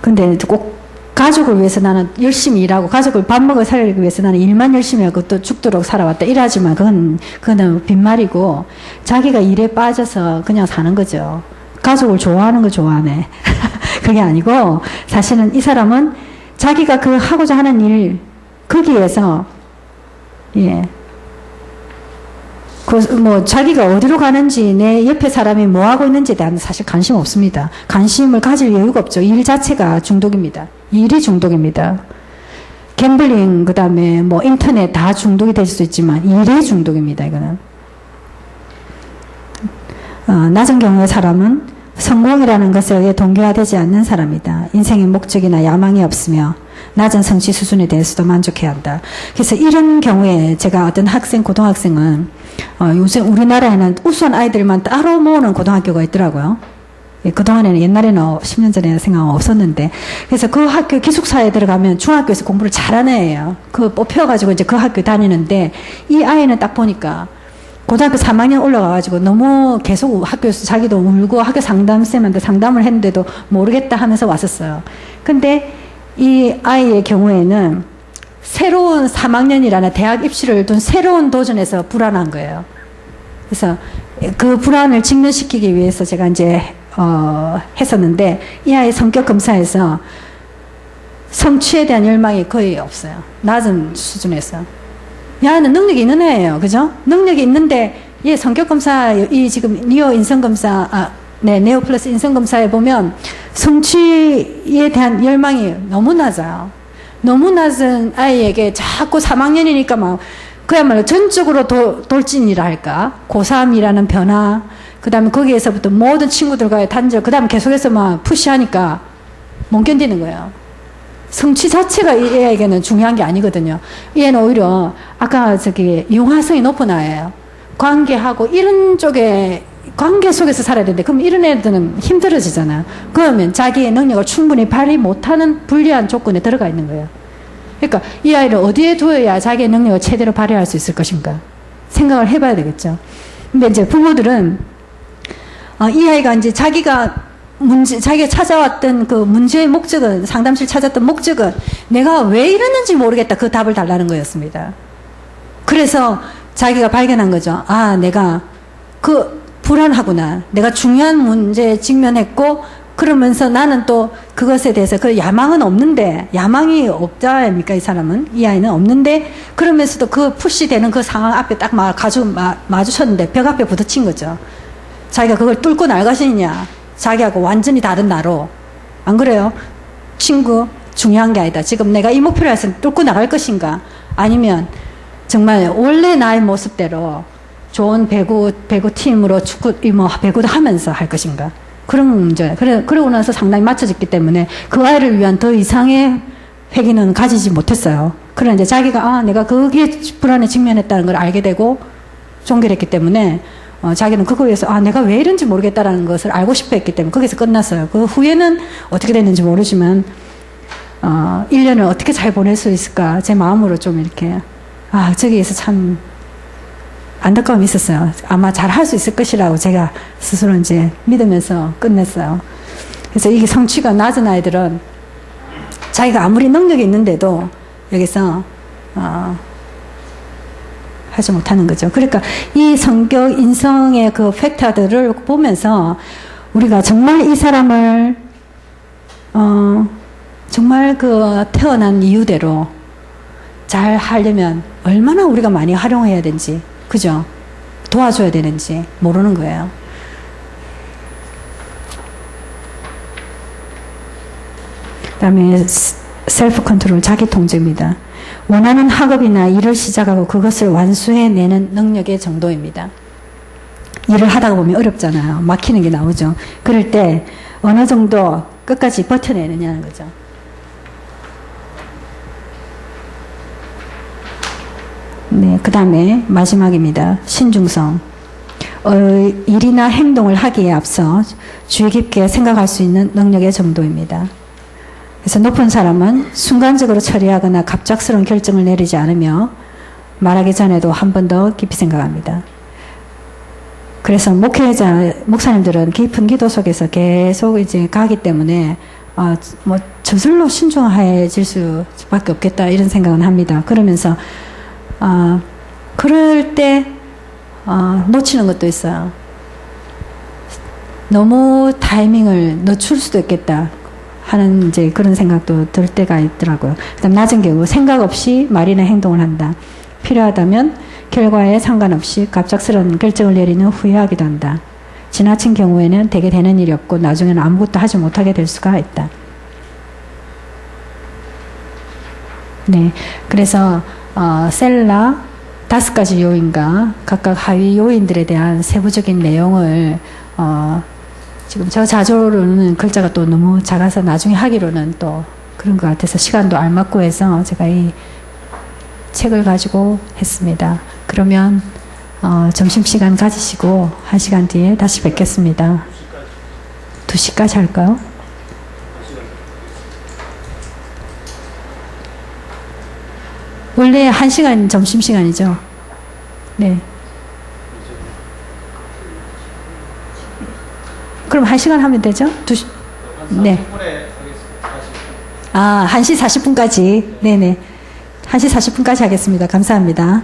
근데 꼭 가족을 위해서 나는 열심히 일하고 가족을 밥 먹어 살리기 위해서 나는 일만 열심히 하고 또 죽도록 살아왔다 이러지만 그건 빈말이고 자기가 일에 빠져서 그냥 사는 거죠. 가족을 좋아하는 거 좋아하네. 그게 아니고 사실은 이 사람은 자기가 그 하고자 하는 일 거기에서 자기가 어디로 가는지 내 옆에 사람이 뭐 하고 있는지에 대한 사실 관심 없습니다. 관심을 가질 여유가 없죠. 일 자체가 중독입니다. 일이 중독입니다. 갬블링, 그 다음에 뭐 인터넷 다 중독이 될 수도 있지만 일의 중독입니다, 이거는. 낮은 경우의 사람은 성공이라는 것에 의해 동기화되지 않는 사람이다. 인생의 목적이나 야망이 없으며 낮은 성취 수준에 대해서도 만족해야 한다. 그래서 이런 경우에 제가 어떤 학생, 고등학생은 요즘 우리나라에는 우수한 아이들만 따로 모으는 고등학교가 있더라고요. 그동안에는 옛날에는 10년 전에 생각은 없었는데, 그래서 그 학교 기숙사에 들어가면 중학교에서 공부를 잘하는 애예요. 그 뽑혀가지고 이제 그 학교 다니는데, 이 아이는 딱 보니까 고등학교 3학년 올라가가지고 너무 계속 학교에서 자기도 울고 학교 상담쌤한테 상담을 했는데도 모르겠다 하면서 왔었어요. 근데 이 아이의 경우에는 새로운 3학년이라는 대학 입시를 둔 새로운 도전에서 불안한 거예요. 그래서 그 불안을 직면시키기 위해서 제가 이제 했었는데, 이 아이 성격 검사에서 성취에 대한 열망이 거의 없어요. 낮은 수준에서. 야는 능력이 있는 애예요. 그죠? 능력이 있는데, 얘 성격 검사, 이 지금 니오 인성 검사, 네오 플러스 인성 검사에 보면 성취에 대한 열망이 너무 낮아요. 너무 낮은 아이에게 자꾸 3학년이니까 막 그야말로 전적으로 돌진이라 할까? 고3이라는 변화, 그 다음에 거기에서부터 모든 친구들과의 단절, 그 다음에 계속해서 막 푸시하니까 못 견디는 거예요. 성취 자체가 이 애에게는 중요한 게 아니거든요. 이 애는 오히려 아까 융화성이 높은 아이예요. 관계하고 이런 쪽에 관계 속에서 살아야 되는데, 그럼 이런 애들은 힘들어지잖아요. 그러면 자기의 능력을 충분히 발휘 못하는 불리한 조건에 들어가 있는 거예요. 그러니까 이 아이를 어디에 두어야 자기의 능력을 최대로 발휘할 수 있을 것인가 생각을 해봐야 되겠죠. 근데 이제 부모들은 이 아이가 이제 자기가 찾아왔던 그 문제의 목적은, 상담실 찾았던 목적은 내가 왜 이러는지 모르겠다, 그 답을 달라는 거였습니다. 그래서 자기가 발견한 거죠. 내가 불안하구나. 내가 중요한 문제에 직면했고, 그러면서 나는 또 그것에 대해서 그 야망은 없는데, 야망이 없다 아닙니까, 이 사람은? 이 아이는 없는데, 그러면서도 그 푸시되는 그 상황 앞에 딱 마주쳤는데 벽 앞에 부딪힌 거죠. 자기가 그걸 뚫고 나가시느냐, 자기하고 완전히 다른 나로. 안 그래요? 친구, 중요한 게 아니다. 지금 내가 이 목표를 해서 뚫고 나갈 것인가, 아니면 정말 원래 나의 모습대로 좋은 배구 팀으로 배구도 하면서 할 것인가. 그런 문제. 그러고 나서 상당히 맞춰졌기 때문에 그 아이를 위한 더 이상의 회기는 가지지 못했어요. 그러나 이제 자기가 내가 거기에 불안에 직면했다는 걸 알게 되고 종결했기 때문에 자기는 그거에 의해서 내가 왜 이런지 모르겠다라는 것을 알고 싶어 했기 때문에 거기서 끝났어요. 그 후에는 어떻게 됐는지 모르지만 1년을 어떻게 잘 보낼 수 있을까, 제 마음으로 좀 이렇게 저기에서 참 안타까움이 있었어요. 아마 잘 할 수 있을 것이라고 제가 스스로 이제 믿으면서 끝냈어요. 그래서 이게 성취가 낮은 아이들은 자기가 아무리 능력이 있는데도 여기서 하지 못하는 거죠. 그러니까 이 성격, 인성의 그 팩터들을 보면서 우리가 정말 이 사람을 정말 그 태어난 이유대로 잘 하려면 얼마나 우리가 많이 활용해야 되는지, 그죠? 도와줘야 되는지 모르는 거예요. 그 다음에 셀프 컨트롤, 자기 통제입니다. 원하는 학업이나 일을 시작하고 그것을 완수해내는 능력의 정도입니다. 일을 하다가 보면 어렵잖아요. 막히는 게 나오죠. 그럴 때 어느 정도 끝까지 버텨내느냐는 거죠. 네, 그 다음에 마지막입니다. 신중성. 일이나 행동을 하기에 앞서 주의 깊게 생각할 수 있는 능력의 정도입니다. 그래서 높은 사람은 순간적으로 처리하거나 갑작스러운 결정을 내리지 않으며 말하기 전에도 한 번 더 깊이 생각합니다. 그래서 목사님들은 깊은 기도 속에서 계속 이제 가기 때문에 저절로 신중해질 수밖에 없겠다, 이런 생각은 합니다. 그러면서 그럴 때 놓치는 것도 있어요. 너무 타이밍을 늦출 수도 있겠다 하는 이제 그런 생각도 들 때가 있더라고요. 그다음 낮은 경우 생각 없이 말이나 행동을 한다. 필요하다면 결과에 상관없이 갑작스러운 결정을 내리는 후회하기도 한다. 지나친 경우에는 되게 되는 일이 없고 나중에는 아무것도 하지 못하게 될 수가 있다. 네. 그래서, 셀라 5가지 요인과 각각 하위 요인들에 대한 세부적인 내용을, 지금 저 자료로는 글자가 또 너무 작아서 나중에 하기로는 또 그런 것 같아서 시간도 알맞고 해서 제가 이 책을 가지고 했습니다. 그러면, 점심시간 가지시고 1시간 뒤에 다시 뵙겠습니다. 2시까지 할까요? 원래 1시간 점심시간이죠. 네. 그럼 1시간 하면 되죠? 네. 아, 1시 40분까지. 네네. 1시 40분까지 하겠습니다. 감사합니다.